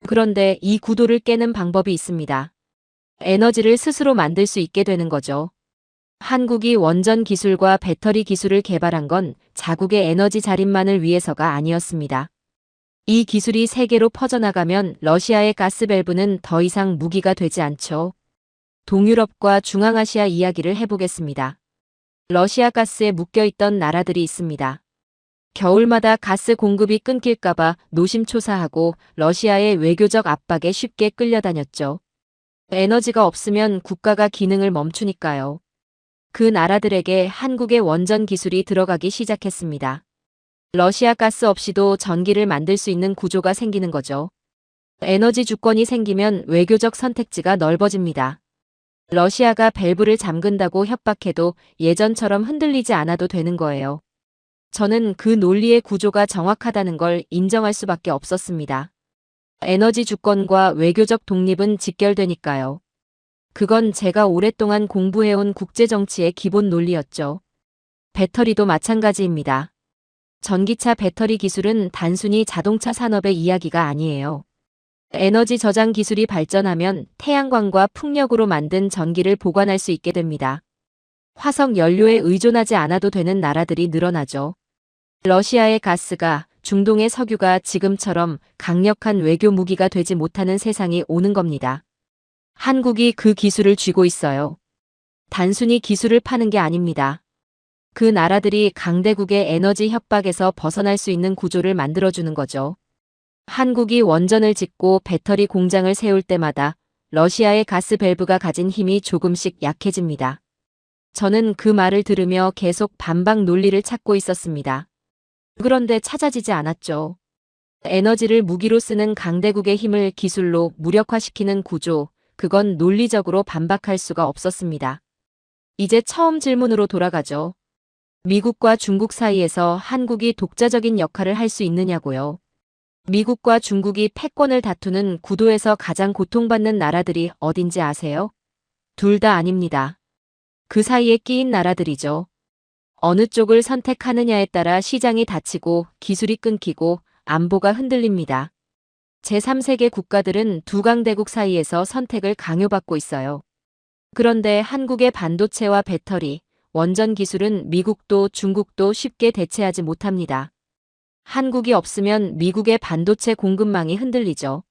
그런데 이 구도를 깨는 방법이 있습니다. 에너지를 스스로 만들 수 있게 되는 거죠. 한국이 원전 기술과 배터리 기술을 개발한 건 자국의 에너지 자립만을 위해서가 아니었습니다. 이 기술이 세계로 퍼져나가면 러시아의 가스 밸브는 더 이상 무기가 되지 않죠. 동유럽과 중앙아시아 이야기를 해보겠습니다. 러시아 가스에 묶여있던 나라들이 있습니다. 겨울마다 가스 공급이 끊길까봐 노심초사하고 러시아의 외교적 압박에 쉽게 끌려다녔죠. 에너지가 없으면 국가가 기능을 멈추니까요. 그 나라들에게 한국의 원전 기술이 들어가기 시작했습니다. 러시아 가스 없이도 전기를 만들 수 있는 구조가 생기는 거죠. 에너지 주권이 생기면 외교적 선택지가 넓어집니다. 러시아가 밸브를 잠근다고 협박해도 예전처럼 흔들리지 않아도 되는 거예요. 저는 그 논리의 구조가 정확하다는 걸 인정할 수밖에 없었습니다. 에너지 주권과 외교적 독립은 직결되니까요. 그건 제가 오랫동안 공부해온 국제정치의 기본 논리였죠. 배터리도 마찬가지입니다. 전기차 배터리 기술은 단순히 자동차 산업의 이야기가 아니에요. 에너지 저장 기술이 발전하면 태양광과 풍력으로 만든 전기를 보관할 수 있게 됩니다. 화석 연료에 의존하지 않아도 되는 나라들이 늘어나죠. 러시아의 가스가, 중동의 석유가 지금처럼 강력한 외교 무기가 되지 못하는 세상이 오는 겁니다. 한국이 그 기술을 쥐고 있어요. 단순히 기술을 파는 게 아닙니다. 그 나라들이 강대국의 에너지 협박에서 벗어날 수 있는 구조를 만들어주는 거죠. 한국이 원전을 짓고 배터리 공장을 세울 때마다 러시아의 가스 밸브가 가진 힘이 조금씩 약해집니다. 저는 그 말을 들으며 계속 반박 논리를 찾고 있었습니다. 그런데 찾아지지 않았죠. 에너지를 무기로 쓰는 강대국의 힘을 기술로 무력화시키는 구조, 그건 논리적으로 반박할 수가 없었습니다. 이제 처음 질문으로 돌아가죠. 미국과 중국 사이에서 한국이 독자적인 역할을 할 수 있느냐고요. 미국과 중국이 패권을 다투는 구도에서 가장 고통받는 나라들이 어딘지 아세요? 둘 다 아닙니다. 그 사이에 끼인 나라들이죠. 어느 쪽을 선택하느냐에 따라 시장이 닫히고 기술이 끊기고 안보가 흔들립니다. 제3세계 국가들은 두 강대국 사이에서 선택을 강요받고 있어요. 그런데 한국의 반도체와 배터리, 원전 기술은 미국도 중국도 쉽게 대체하지 못합니다. 한국이 없으면 미국의 반도체 공급망이 흔들리죠.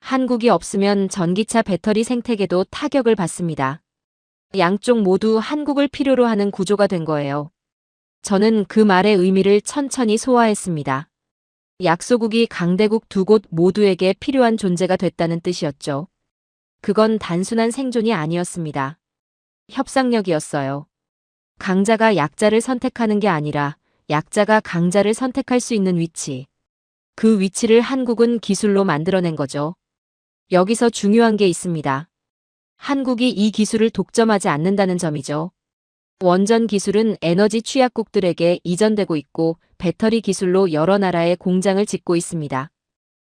한국이 없으면 전기차 배터리 생태계도 타격을 받습니다. 양쪽 모두 한국을 필요로 하는 구조가 된 거예요. 저는 그 말의 의미를 천천히 소화했습니다. 약소국이 강대국 두 곳 모두에게 필요한 존재가 됐다는 뜻이었죠. 그건 단순한 생존이 아니었습니다. 협상력이었어요. 강자가 약자를 선택하는 게 아니라 약자가 강자를 선택할 수 있는 위치. 그 위치를 한국은 기술로 만들어낸 거죠. 여기서 중요한 게 있습니다. 한국이 이 기술을 독점하지 않는다는 점이죠. 원전 기술은 에너지 취약국들에게 이전되고 있고 배터리 기술로 여러 나라의 공장을 짓고 있습니다.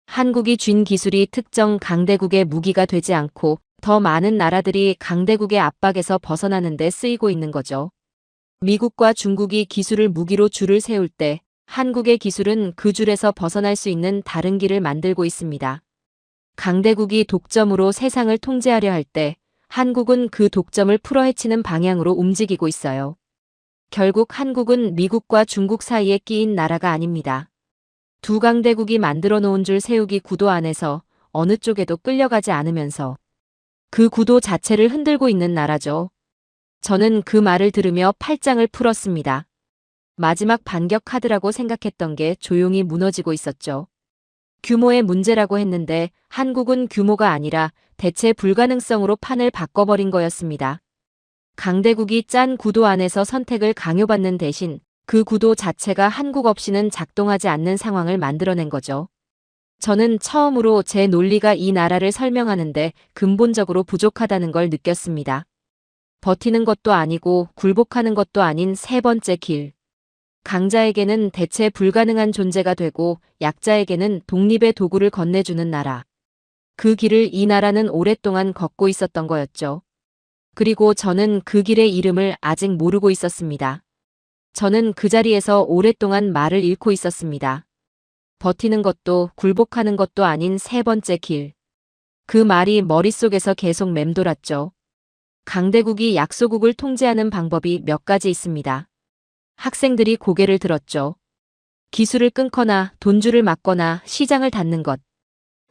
한국이 쥔 기술이 특정 강대국의 무기가 되지 않고 더 많은 나라들이 강대국의 압박에서 벗어나는 데 쓰이고 있는 거죠. 미국과 중국이 기술을 무기로 줄을 세울 때 한국의 기술은 그 줄에서 벗어날 수 있는 다른 길을 만들고 있습니다. 강대국이 독점으로 세상을 통제하려 할 때 한국은 그 독점을 풀어헤치는 방향으로 움직이고 있어요. 결국 한국은 미국과 중국 사이에 끼인 나라가 아닙니다. 두 강대국이 만들어 놓은 줄 세우기 구도 안에서 어느 쪽에도 끌려가지 않으면서 그 구도 자체를 흔들고 있는 나라죠. 저는 그 말을 들으며 팔짱을 풀었습니다. 마지막 반격 카드라고 생각했던 게 조용히 무너지고 있었죠. 규모의 문제라고 했는데 한국은 규모가 아니라 대체 불가능성으로 판을 바꿔버린 거였습니다. 강대국이 짠 구도 안에서 선택을 강요받는 대신 그 구도 자체가 한국 없이는 작동하지 않는 상황을 만들어낸 거죠. 저는 처음으로 제 논리가 이 나라를 설명하는데 근본적으로 부족하다는 걸 느꼈습니다. 버티는 것도 아니고 굴복하는 것도 아닌 세 번째 길. 강자에게는 대체 불가능한 존재가 되고 약자에게는 독립의 도구를 건네주는 나라. 그 길을 이 나라는 오랫동안 걷고 있었던 거였죠. 그리고 저는 그 길의 이름을 아직 모르고 있었습니다. 저는 그 자리에서 오랫동안 말을 잃고 있었습니다. 버티는 것도 굴복하는 것도 아닌 세 번째 길. 그 말이 머릿속에서 계속 맴돌았죠. 강대국이 약소국을 통제하는 방법이 몇 가지 있습니다. 학생들이 고개를 들었죠. 기술을 끊거나 돈줄을 막거나 시장을 닫는 것.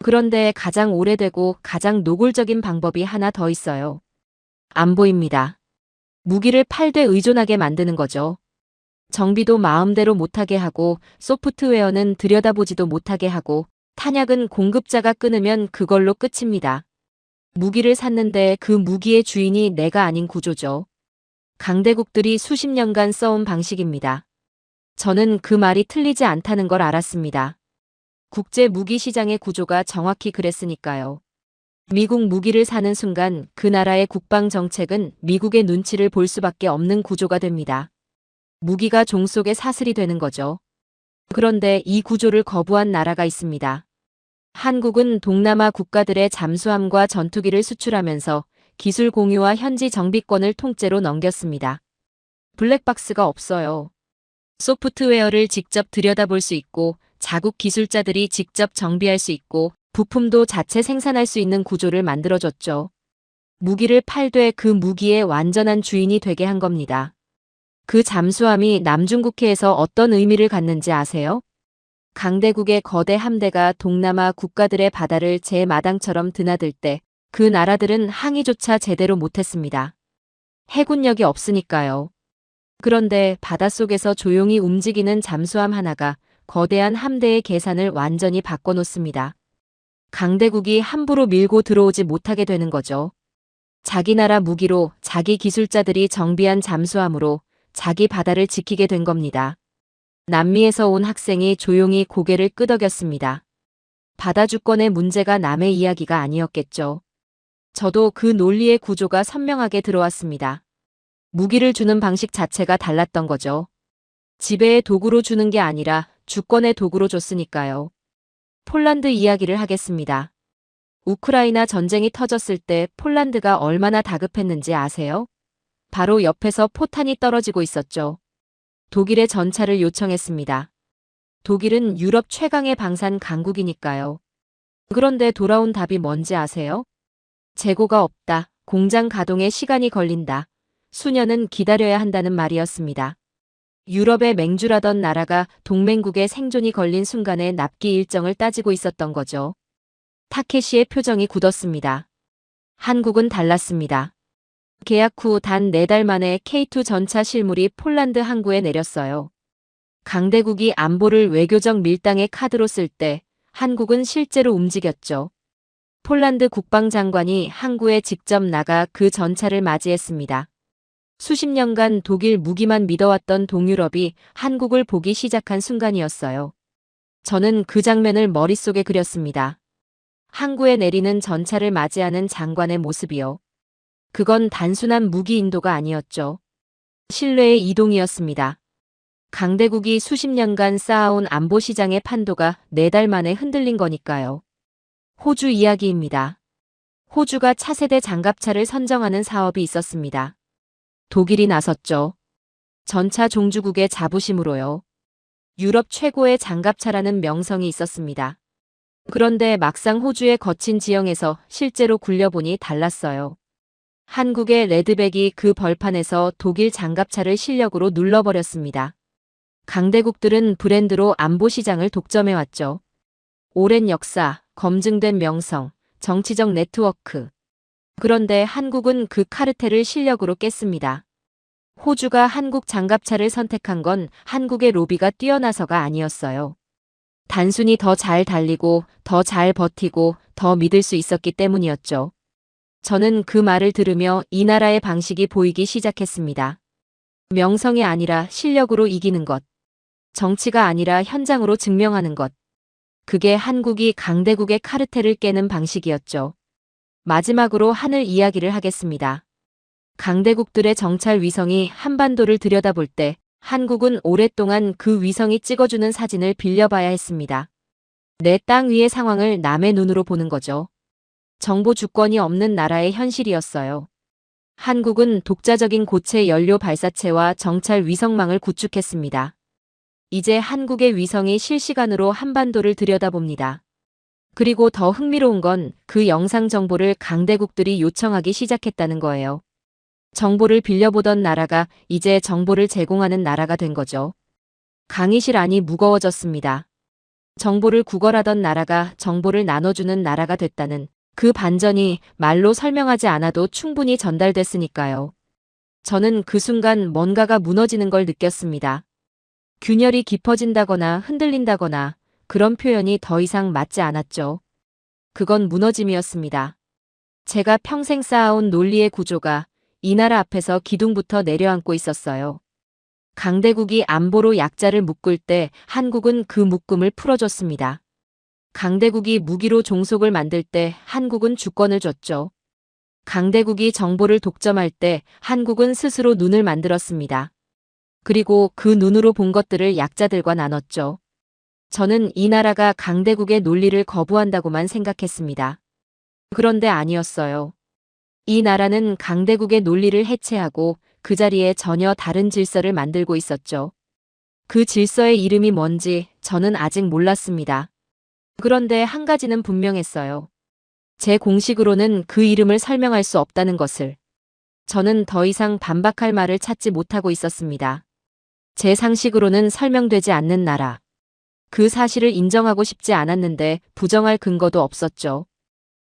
그런데 가장 오래되고 가장 노골적인 방법이 하나 더 있어요. 안 보입니다. 무기를 팔되 의존하게 만드는 거죠. 정비도 마음대로 못하게 하고 소프트웨어는 들여다보지도 못하게 하고 탄약은 공급자가 끊으면 그걸로 끝입니다. 무기를 샀는데 그 무기의 주인이 내가 아닌 구조죠. 강대국들이 수십 년간 써온 방식입니다. 저는 그 말이 틀리지 않다는 걸 알았습니다. 국제 무기 시장의 구조가 정확히 그랬으니까요. 미국 무기를 사는 순간 그 나라의 국방 정책은 미국의 눈치를 볼 수밖에 없는 구조가 됩니다. 무기가 종 속의 사슬이 되는 거죠. 그런데 이 구조를 거부한 나라가 있습니다. 한국은 동남아 국가들의 잠수함과 전투기를 수출하면서 기술 공유와 현지 정비권을 통째로 넘겼습니다. 블랙박스가 없어요. 소프트웨어를 직접 들여다볼 수 있고 자국 기술자들이 직접 정비할 수 있고 부품도 자체 생산할 수 있는 구조를 만들어줬죠. 무기를 팔되 그 무기의 완전한 주인이 되게 한 겁니다. 그 잠수함이 남중국해에서 어떤 의미를 갖는지 아세요? 강대국의 거대 함대가 동남아 국가들의 바다를 제 마당처럼 드나들 때 그 나라들은 항의조차 제대로 못했습니다. 해군력이 없으니까요. 그런데 바닷속에서 조용히 움직이는 잠수함 하나가 거대한 함대의 계산을 완전히 바꿔놓습니다. 강대국이 함부로 밀고 들어오지 못하게 되는 거죠. 자기 나라 무기로 자기 기술자들이 정비한 잠수함으로 자기 바다를 지키게 된 겁니다. 남미에서 온 학생이 조용히 고개를 끄덕였습니다. 바다 주권의 문제가 남의 이야기가 아니었겠죠. 저도 그 논리의 구조가 선명하게 들어왔습니다. 무기를 주는 방식 자체가 달랐던 거죠. 지배의 도구로 주는 게 아니라 주권의 도구로 줬으니까요. 폴란드 이야기를 하겠습니다. 우크라이나 전쟁이 터졌을 때 폴란드가 얼마나 다급했는지 아세요? 바로 옆에서 포탄이 떨어지고 있었죠. 독일의 전차를 요청했습니다. 독일은 유럽 최강의 방산 강국이니까요. 그런데 돌아온 답이 뭔지 아세요? 재고가 없다. 공장 가동에 시간이 걸린다. 수년은 기다려야 한다는 말이었습니다. 유럽의 맹주라던 나라가 동맹국의 생존이 걸린 순간에 납기 일정을 따지고 있었던 거죠. 타케시의 표정이 굳었습니다. 한국은 달랐습니다. 계약 후 단 4달 만에 K2 전차 실물이 폴란드 항구에 내렸어요. 강대국이 안보를 외교적 밀당의 카드로 쓸 때 한국은 실제로 움직였죠. 폴란드 국방장관이 항구에 직접 나가 그 전차를 맞이했습니다. 수십 년간 독일 무기만 믿어왔던 동유럽이 한국을 보기 시작한 순간이었어요. 저는 그 장면을 머릿속에 그렸습니다. 항구에 내리는 전차를 맞이하는 장관의 모습이요. 그건 단순한 무기 인도가 아니었죠. 신뢰의 이동이었습니다. 강대국이 수십 년간 쌓아온 안보 시장의 판도가 4달 만에 흔들린 거니까요. 호주 이야기입니다. 호주가 차세대 장갑차를 선정하는 사업이 있었습니다. 독일이 나섰죠. 전차 종주국의 자부심으로요. 유럽 최고의 장갑차라는 명성이 있었습니다. 그런데 막상 호주의 거친 지형에서 실제로 굴려보니 달랐어요. 한국의 레드백이 그 벌판에서 독일 장갑차를 실력으로 눌러버렸습니다. 강대국들은 브랜드로 안보 시장을 독점해왔죠. 오랜 역사, 검증된 명성, 정치적 네트워크. 그런데 한국은 그 카르텔을 실력으로 깼습니다. 호주가 한국 장갑차를 선택한 건 한국의 로비가 뛰어나서가 아니었어요. 단순히 더 잘 달리고, 더 잘 버티고, 더 믿을 수 있었기 때문이었죠. 저는 그 말을 들으며 이 나라의 방식이 보이기 시작했습니다. 명성이 아니라 실력으로 이기는 것. 정치가 아니라 현장으로 증명하는 것. 그게 한국이 강대국의 카르텔을 깨는 방식이었죠. 마지막으로 하늘 이야기를 하겠습니다. 강대국들의 정찰 위성이 한반도를 들여다볼 때 한국은 오랫동안 그 위성이 찍어주는 사진을 빌려봐야 했습니다. 내 땅 위의 상황을 남의 눈으로 보는 거죠. 정보 주권이 없는 나라의 현실이었어요. 한국은 독자적인 고체 연료 발사체와 정찰 위성망을 구축했습니다. 이제 한국의 위성이 실시간으로 한반도를 들여다봅니다. 그리고 더 흥미로운 건 그 영상 정보를 강대국들이 요청하기 시작했다는 거예요. 정보를 빌려보던 나라가 이제 정보를 제공하는 나라가 된 거죠. 강의실 안이 무거워졌습니다. 정보를 구걸하던 나라가 정보를 나눠주는 나라가 됐다는 그 반전이 말로 설명하지 않아도 충분히 전달됐으니까요. 저는 그 순간 뭔가가 무너지는 걸 느꼈습니다. 균열이 깊어진다거나 흔들린다거나 그런 표현이 더 이상 맞지 않았죠. 그건 무너짐이었습니다. 제가 평생 쌓아온 논리의 구조가 이 나라 앞에서 기둥부터 내려앉고 있었어요. 강대국이 안보로 약자를 묶을 때 한국은 그 묶음을 풀어줬습니다. 강대국이 무기로 종속을 만들 때 한국은 주권을 줬죠. 강대국이 정보를 독점할 때 한국은 스스로 눈을 만들었습니다. 그리고 그 눈으로 본 것들을 약자들과 나눴죠. 저는 이 나라가 강대국의 논리를 거부한다고만 생각했습니다. 그런데 아니었어요. 이 나라는 강대국의 논리를 해체하고 그 자리에 전혀 다른 질서를 만들고 있었죠. 그 질서의 이름이 뭔지 저는 아직 몰랐습니다. 그런데 한 가지는 분명했어요. 제 공식으로는 그 이름을 설명할 수 없다는 것을. 저는 더 이상 반박할 말을 찾지 못하고 있었습니다. 제 상식으로는 설명되지 않는 나라. 그 사실을 인정하고 싶지 않았는데 부정할 근거도 없었죠.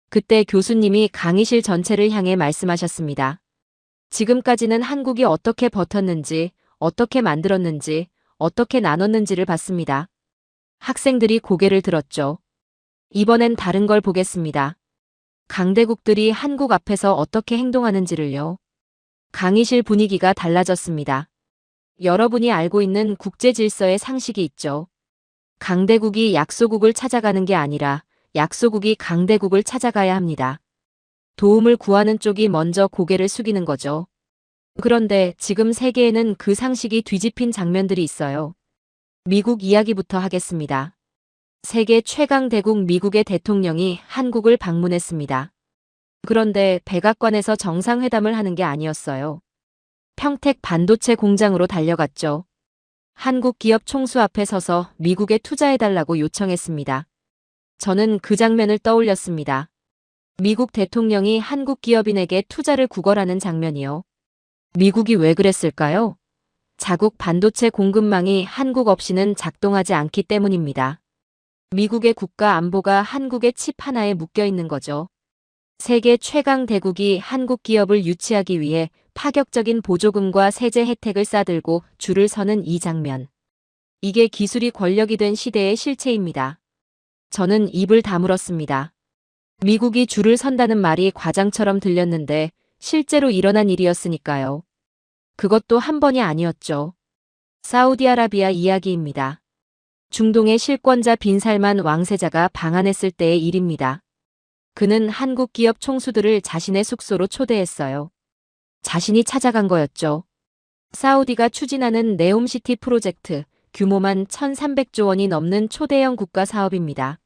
그때 교수님이 강의실 전체를 향해 말씀하셨습니다. 지금까지는 한국이 어떻게 버텼는지, 어떻게 만들었는지, 어떻게 나눴는지를 봤습니다. 학생들이 고개를 들었죠. 이번엔 다른 걸 보겠습니다. 강대국들이 한국 앞에서 어떻게 행동하는지를요. 강의실 분위기가 달라졌습니다. 여러분이 알고 있는 국제 질서의 상식이 있죠. 강대국이 약소국을 찾아가는 게 아니라 약소국이 강대국을 찾아가야 합니다. 도움을 구하는 쪽이 먼저 고개를 숙이는 거죠. 그런데 지금 세계에는 그 상식이 뒤집힌 장면들이 있어요. 미국 이야기부터 하겠습니다. 세계 최강 대국 미국의 대통령이 한국을 방문했습니다. 그런데 백악관에서 정상회담을 하는 게 아니었어요. 평택 반도체 공장으로 달려갔죠. 한국 기업 총수 앞에 서서 미국에 투자해달라고 요청했습니다. 저는 그 장면을 떠올렸습니다. 미국 대통령이 한국 기업인에게 투자를 구걸하는 장면이요. 미국이 왜 그랬을까요? 자국 반도체 공급망이 한국 없이는 작동하지 않기 때문입니다. 미국의 국가 안보가 한국의 칩 하나에 묶여 있는 거죠. 세계 최강 대국이 한국 기업을 유치하기 위해 파격적인 보조금과 세제 혜택을 싸들고 줄을 서는 이 장면. 이게 기술이 권력이 된 시대의 실체입니다. 저는 입을 다물었습니다. 미국이 줄을 선다는 말이 과장처럼 들렸는데 실제로 일어난 일이었으니까요. 그것도 한 번이 아니었죠. 사우디아라비아 이야기입니다. 중동의 실권자 빈살만 왕세자가 방한했을 때의 일입니다. 그는 한국 기업 총수들을 자신의 숙소로 초대했어요. 자신이 찾아간 거였죠. 사우디가 추진하는 네옴시티 프로젝트, 규모만 1,300조 원이 넘는 초대형 국가 사업입니다.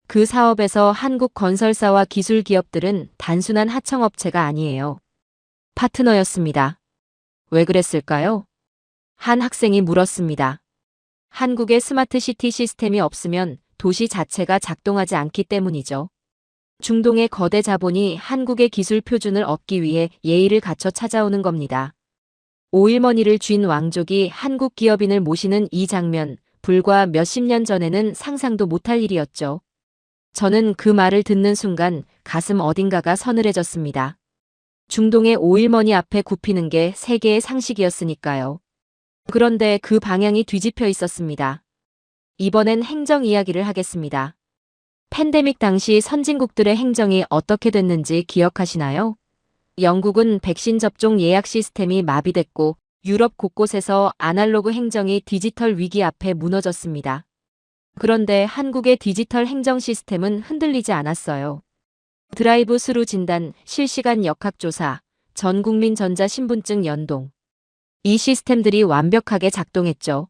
그 사업에서 한국 건설사와 기술 기업들은 단순한 하청업체가 아니에요. 파트너였습니다. 왜 그랬을까요? 한 학생이 물었습니다. 한국의 스마트시티 시스템이 없으면 도시 자체가 작동하지 않기 때문이죠. 중동의 거대 자본이 한국의 기술 표준을 얻기 위해 예의를 갖춰 찾아오는 겁니다. 오일머니를 쥔 왕족이 한국 기업인을 모시는 이 장면, 불과 몇십 년 전에는 상상도 못할 일이었죠. 저는 그 말을 듣는 순간 가슴 어딘가가 서늘해졌습니다. 중동의 오일머니 앞에 굽히는 게 세계의 상식이었으니까요. 그런데 그 방향이 뒤집혀 있었습니다. 이번엔 행정 이야기를 하겠습니다. 팬데믹 당시 선진국들의 행정이 어떻게 됐는지 기억하시나요? 영국은 백신 접종 예약 시스템이 마비됐고 유럽 곳곳에서 아날로그 행정이 디지털 위기 앞에 무너졌습니다. 그런데 한국의 디지털 행정 시스템은 흔들리지 않았어요. 드라이브 스루 진단, 실시간 역학조사, 전국민 전자신분증 연동. 이 시스템들이 완벽하게 작동했죠.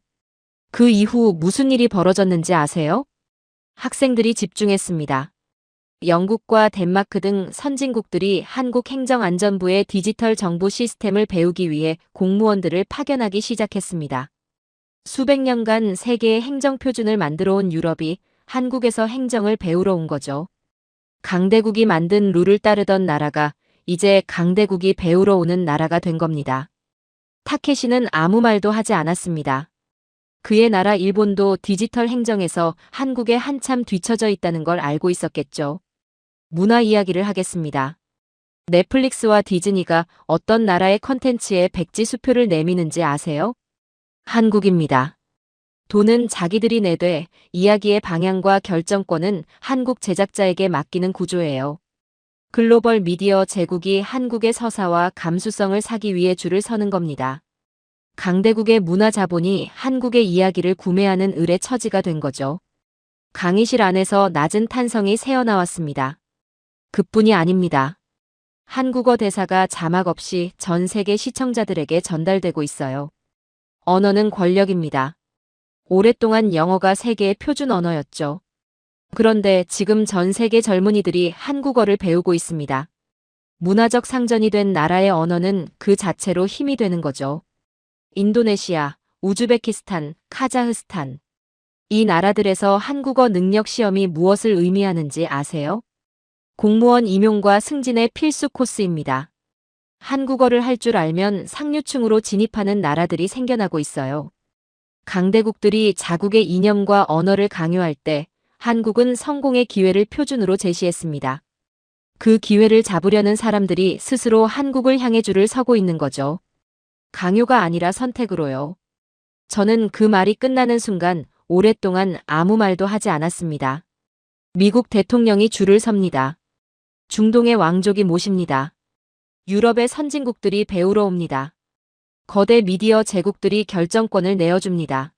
그 이후 무슨 일이 벌어졌는지 아세요? 학생들이 집중했습니다. 영국과 덴마크 등 선진국들이 한국 행정안전부의 디지털 정보 시스템을 배우기 위해 공무원들을 파견하기 시작했습니다. 수백 년간 세계의 행정 표준을 만들어 온 유럽이 한국에서 행정을 배우러 온 거죠. 강대국이 만든 룰을 따르던 나라가 이제 강대국이 배우러 오는 나라가 된 겁니다. 타케시는 아무 말도 하지 않았습니다. 그의 나라 일본도 디지털 행정에서 한국에 한참 뒤처져 있다는 걸 알고 있었겠죠. 문화 이야기를 하겠습니다. 넷플릭스와 디즈니가 어떤 나라의 컨텐츠에 백지 수표를 내미는지 아세요? 한국입니다. 돈은 자기들이 내되 이야기의 방향과 결정권은 한국 제작자에게 맡기는 구조예요. 글로벌 미디어 제국이 한국의 서사와 감수성을 사기 위해 줄을 서는 겁니다. 강대국의 문화 자본이 한국의 이야기를 구매하는 을의 처지가 된 거죠. 강의실 안에서 낮은 탄성이 새어나왔습니다. 그뿐이 아닙니다. 한국어 대사가 자막 없이 전 세계 시청자들에게 전달되고 있어요. 언어는 권력입니다. 오랫동안 영어가 세계의 표준 언어였죠. 그런데 지금 전 세계 젊은이들이 한국어를 배우고 있습니다. 문화적 상전이 된 나라의 언어는 그 자체로 힘이 되는 거죠. 인도네시아, 우즈베키스탄, 카자흐스탄. 이 나라들에서 한국어 능력 시험이 무엇을 의미하는지 아세요? 공무원 임용과 승진의 필수 코스입니다. 한국어를 할 줄 알면 상류층으로 진입하는 나라들이 생겨나고 있어요. 강대국들이 자국의 이념과 언어를 강요할 때 한국은 성공의 기회를 표준으로 제시했습니다. 그 기회를 잡으려는 사람들이 스스로 한국을 향해 줄을 서고 있는 거죠. 강요가 아니라 선택으로요. 저는 그 말이 끝나는 순간 오랫동안 아무 말도 하지 않았습니다. 미국 대통령이 줄을 섭니다. 중동의 왕족이 모십니다. 유럽의 선진국들이 배우러 옵니다. 거대 미디어 제국들이 결정권을 내어줍니다.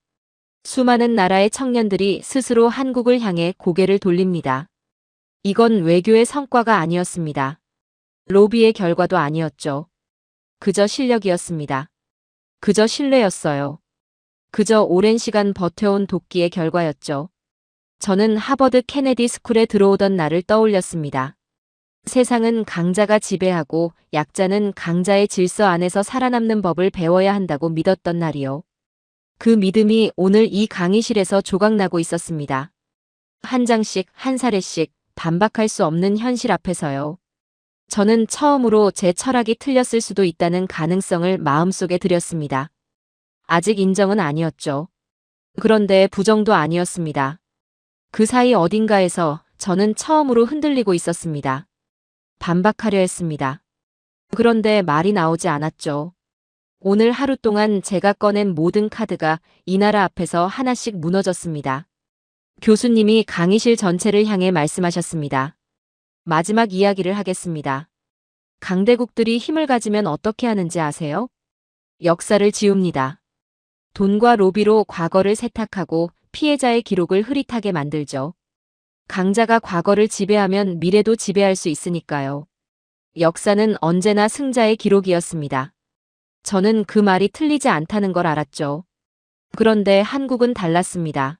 수많은 나라의 청년들이 스스로 한국을 향해 고개를 돌립니다. 이건 외교의 성과가 아니었습니다. 로비의 결과도 아니었죠. 그저 실력이었습니다. 그저 신뢰였어요. 그저 오랜 시간 버텨온 도끼의 결과였죠. 저는 하버드 케네디 스쿨에 들어오던 날을 떠올렸습니다. 세상은 강자가 지배하고 약자는 강자의 질서 안에서 살아남는 법을 배워야 한다고 믿었던 날이요. 그 믿음이 오늘 이 강의실에서 조각나고 있었습니다. 한 장씩 한 사례씩 반박할 수 없는 현실 앞에서요. 저는 처음으로 제 철학이 틀렸을 수도 있다는 가능성을 마음속에 들였습니다. 아직 인정은 아니었죠. 그런데 부정도 아니었습니다. 그 사이 어딘가에서 저는 처음으로 흔들리고 있었습니다. 반박하려 했습니다. 그런데 말이 나오지 않았죠. 오늘 하루 동안 제가 꺼낸 모든 카드가 이 나라 앞에서 하나씩 무너졌습니다. 교수님이 강의실 전체를 향해 말씀하셨습니다. 마지막 이야기를 하겠습니다. 강대국들이 힘을 가지면 어떻게 하는지 아세요? 역사를 지웁니다. 돈과 로비로 과거를 세탁하고 피해자의 기록을 흐릿하게 만들죠. 강자가 과거를 지배하면 미래도 지배할 수 있으니까요. 역사는 언제나 승자의 기록이었습니다. 저는 그 말이 틀리지 않다는 걸 알았죠. 그런데 한국은 달랐습니다.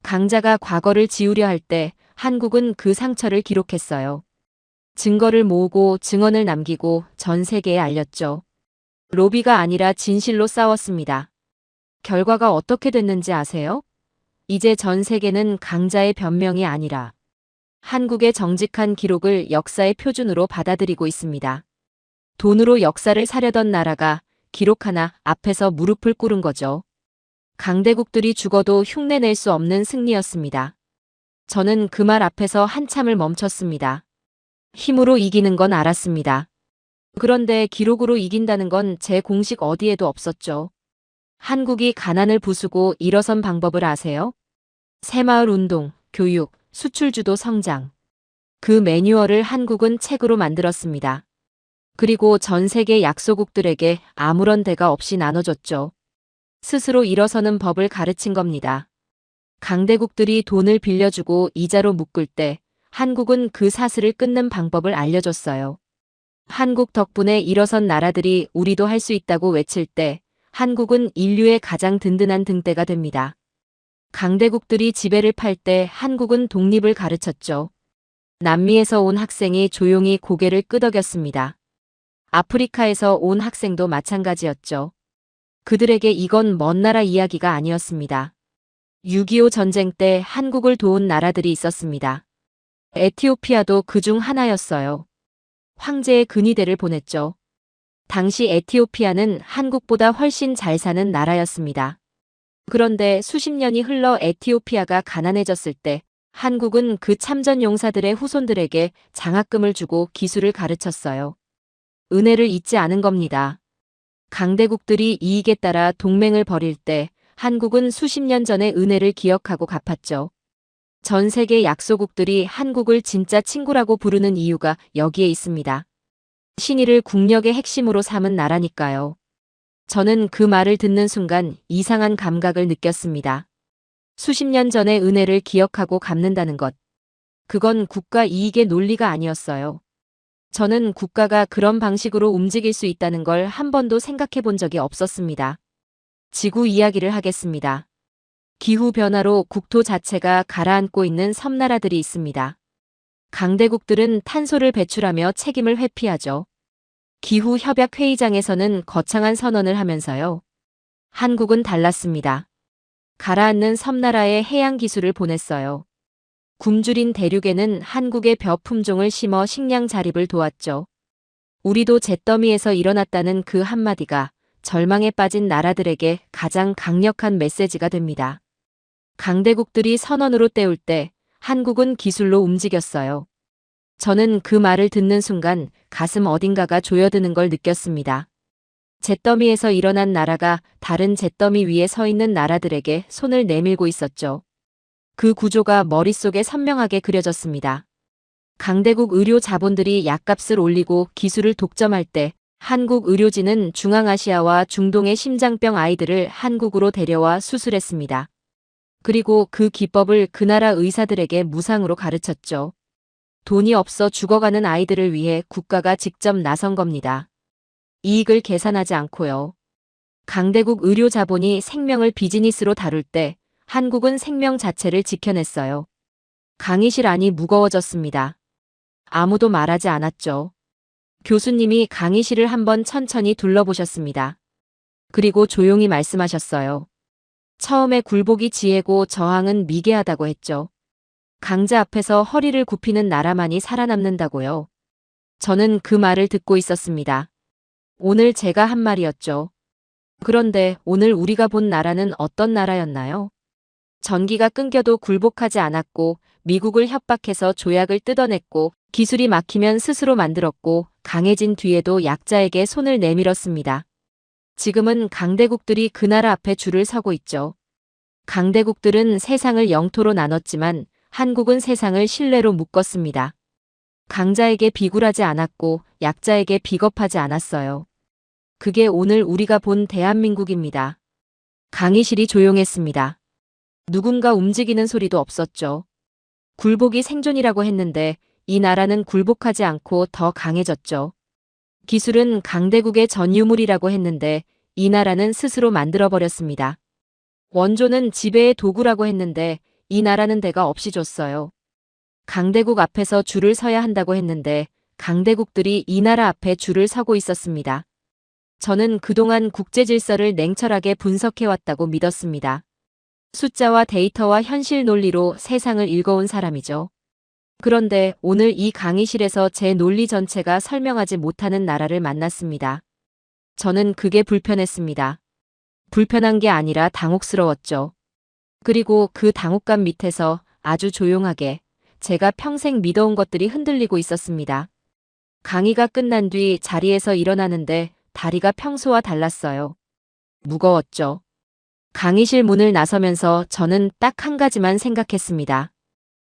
강자가 과거를 지우려 할 때 한국은 그 상처를 기록했어요. 증거를 모으고 증언을 남기고 전 세계에 알렸죠. 로비가 아니라 진실로 싸웠습니다. 결과가 어떻게 됐는지 아세요? 이제 전 세계는 강자의 변명이 아니라 한국의 정직한 기록을 역사의 표준으로 받아들이고 있습니다. 돈으로 역사를 사려던 나라가 기록 하나 앞에서 무릎을 꿇은 거죠. 강대국들이 죽어도 흉내낼 수 없는 승리였습니다. 저는 그 말 앞에서 한참을 멈췄습니다. 힘으로 이기는 건 알았습니다. 그런데 기록으로 이긴다는 건 제 공식 어디에도 없었죠. 한국이 가난을 부수고 일어선 방법을 아세요? 새마을 운동, 교육, 수출주도 성장. 그 매뉴얼을 한국은 책으로 만들었습니다. 그리고 전 세계 약소국들에게 아무런 대가 없이 나눠줬죠. 스스로 일어서는 법을 가르친 겁니다. 강대국들이 돈을 빌려주고 이자로 묶을 때 한국은 그 사슬을 끊는 방법을 알려줬어요. 한국 덕분에 일어선 나라들이 우리도 할 수 있다고 외칠 때 한국은 인류의 가장 든든한 등대가 됩니다. 강대국들이 지배를 팔 때 한국은 독립을 가르쳤죠. 남미에서 온 학생이 조용히 고개를 끄덕였습니다. 아프리카에서 온 학생도 마찬가지였죠. 그들에게 이건 먼 나라 이야기가 아니었습니다. 6.25 전쟁 때 한국을 도운 나라들이 있었습니다. 에티오피아도 그중 하나였어요. 황제의 근위대를 보냈죠. 당시 에티오피아는 한국보다 훨씬 잘 사는 나라였습니다. 그런데 수십 년이 흘러 에티오피아가 가난해졌을 때 한국은 그 참전 용사들의 후손들에게 장학금을 주고 기술을 가르쳤어요. 은혜를 잊지 않은 겁니다. 강대국들이 이익에 따라 동맹을 벌일 때 한국은 수십 년 전의 은혜를 기억하고 갚았죠. 전 세계 약소국들이 한국을 진짜 친구라고 부르는 이유가 여기에 있습니다. 신의를 국력의 핵심으로 삼은 나라니까요. 저는 그 말을 듣는 순간 이상한 감각을 느꼈습니다. 수십 년 전의 은혜를 기억하고 갚는다는 것. 그건 국가 이익의 논리가 아니었어요. 저는 국가가 그런 방식으로 움직일 수 있다는 걸 한 번도 생각해 본 적이 없었습니다. 지구 이야기를 하겠습니다. 기후변화로 국토 자체가 가라앉고 있는 섬나라들이 있습니다. 강대국들은 탄소를 배출하며 책임을 회피하죠. 기후협약회의장에서는 거창한 선언을 하면서요. 한국은 달랐습니다. 가라앉는 섬나라에 해양 기술을 보냈어요. 굶주린 대륙에는 한국의 벼 품종을 심어 식량 자립을 도왔죠. 우리도 잿더미에서 일어났다는 그 한마디가 절망에 빠진 나라들에게 가장 강력한 메시지가 됩니다. 강대국들이 선언으로 때울 때 한국은 기술로 움직였어요. 저는 그 말을 듣는 순간 가슴 어딘가가 조여드는 걸 느꼈습니다. 잿더미에서 일어난 나라가 다른 잿더미 위에 서 있는 나라들에게 손을 내밀고 있었죠. 그 구조가 머릿속에 선명하게 그려졌습니다. 강대국 의료 자본들이 약값을 올리고 기술을 독점할 때 한국 의료진은 중앙아시아와 중동의 심장병 아이들을 한국으로 데려와 수술했습니다. 그리고 그 기법을 그 나라 의사들에게 무상으로 가르쳤죠. 돈이 없어 죽어가는 아이들을 위해 국가가 직접 나선 겁니다. 이익을 계산하지 않고요. 강대국 의료 자본이 생명을 비즈니스로 다룰 때 한국은 생명 자체를 지켜냈어요. 강의실 안이 무거워졌습니다. 아무도 말하지 않았죠. 교수님이 강의실을 한번 천천히 둘러보셨습니다. 그리고 조용히 말씀하셨어요. 처음에 굴복이 지혜고 저항은 미개하다고 했죠. 강자 앞에서 허리를 굽히는 나라만이 살아남는다고요. 저는 그 말을 듣고 있었습니다. 오늘 제가 한 말이었죠. 그런데 오늘 우리가 본 나라는 어떤 나라였나요? 전기가 끊겨도 굴복하지 않았고, 미국을 협박해서 조약을 뜯어냈고, 기술이 막히면 스스로 만들었고, 강해진 뒤에도 약자에게 손을 내밀었습니다. 지금은 강대국들이 그 나라 앞에 줄을 서고 있죠. 강대국들은 세상을 영토로 나눴지만 한국은 세상을 신뢰로 묶었습니다. 강자에게 비굴하지 않았고 약자에게 비겁하지 않았어요. 그게 오늘 우리가 본 대한민국입니다. 강의실이 조용했습니다. 누군가 움직이는 소리도 없었죠. 굴복이 생존이라고 했는데 이 나라는 굴복하지 않고 더 강해졌죠. 기술은 강대국의 전유물이라고 했는데 이 나라는 스스로 만들어버렸습니다. 원조는 지배의 도구라고 했는데 이 나라는 대가 없이 줬어요. 강대국 앞에서 줄을 서야 한다고 했는데 강대국들이 이 나라 앞에 줄을 서고 있었습니다. 저는 그동안 국제 질서를 냉철하게 분석해왔다고 믿었습니다. 숫자와 데이터와 현실 논리로 세상을 읽어온 사람이죠. 그런데 오늘 이 강의실에서 제 논리 전체가 설명하지 못하는 나라를 만났습니다. 저는 그게 불편했습니다. 불편한 게 아니라 당혹스러웠죠. 그리고 그 당혹감 밑에서 아주 조용하게 제가 평생 믿어온 것들이 흔들리고 있었습니다. 강의가 끝난 뒤 자리에서 일어나는데 다리가 평소와 달랐어요. 무거웠죠. 강의실 문을 나서면서 저는 딱 한 가지만 생각했습니다.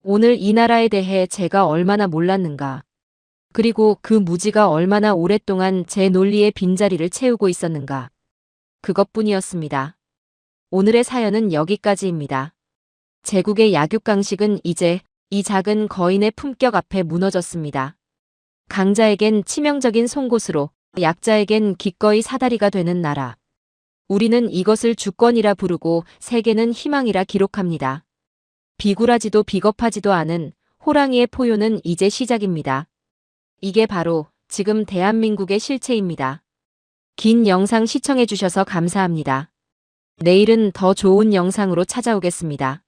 오늘 이 나라에 대해 제가 얼마나 몰랐는가. 그리고 그 무지가 얼마나 오랫동안 제 논리의 빈자리를 채우고 있었는가. 그것뿐이었습니다. 오늘의 사연은 여기까지입니다. 제국의 약육강식은 이제 이 작은 거인의 품격 앞에 무너졌습니다. 강자에겐 치명적인 송곳으로, 약자에겐 기꺼이 사다리가 되는 나라. 우리는 이것을 주권이라 부르고 세계는 희망이라 기록합니다. 비굴하지도 비겁하지도 않은 호랑이의 포효는 이제 시작입니다. 이게 바로 지금 대한민국의 실체입니다. 긴 영상 시청해주셔서 감사합니다. 내일은 더 좋은 영상으로 찾아오겠습니다.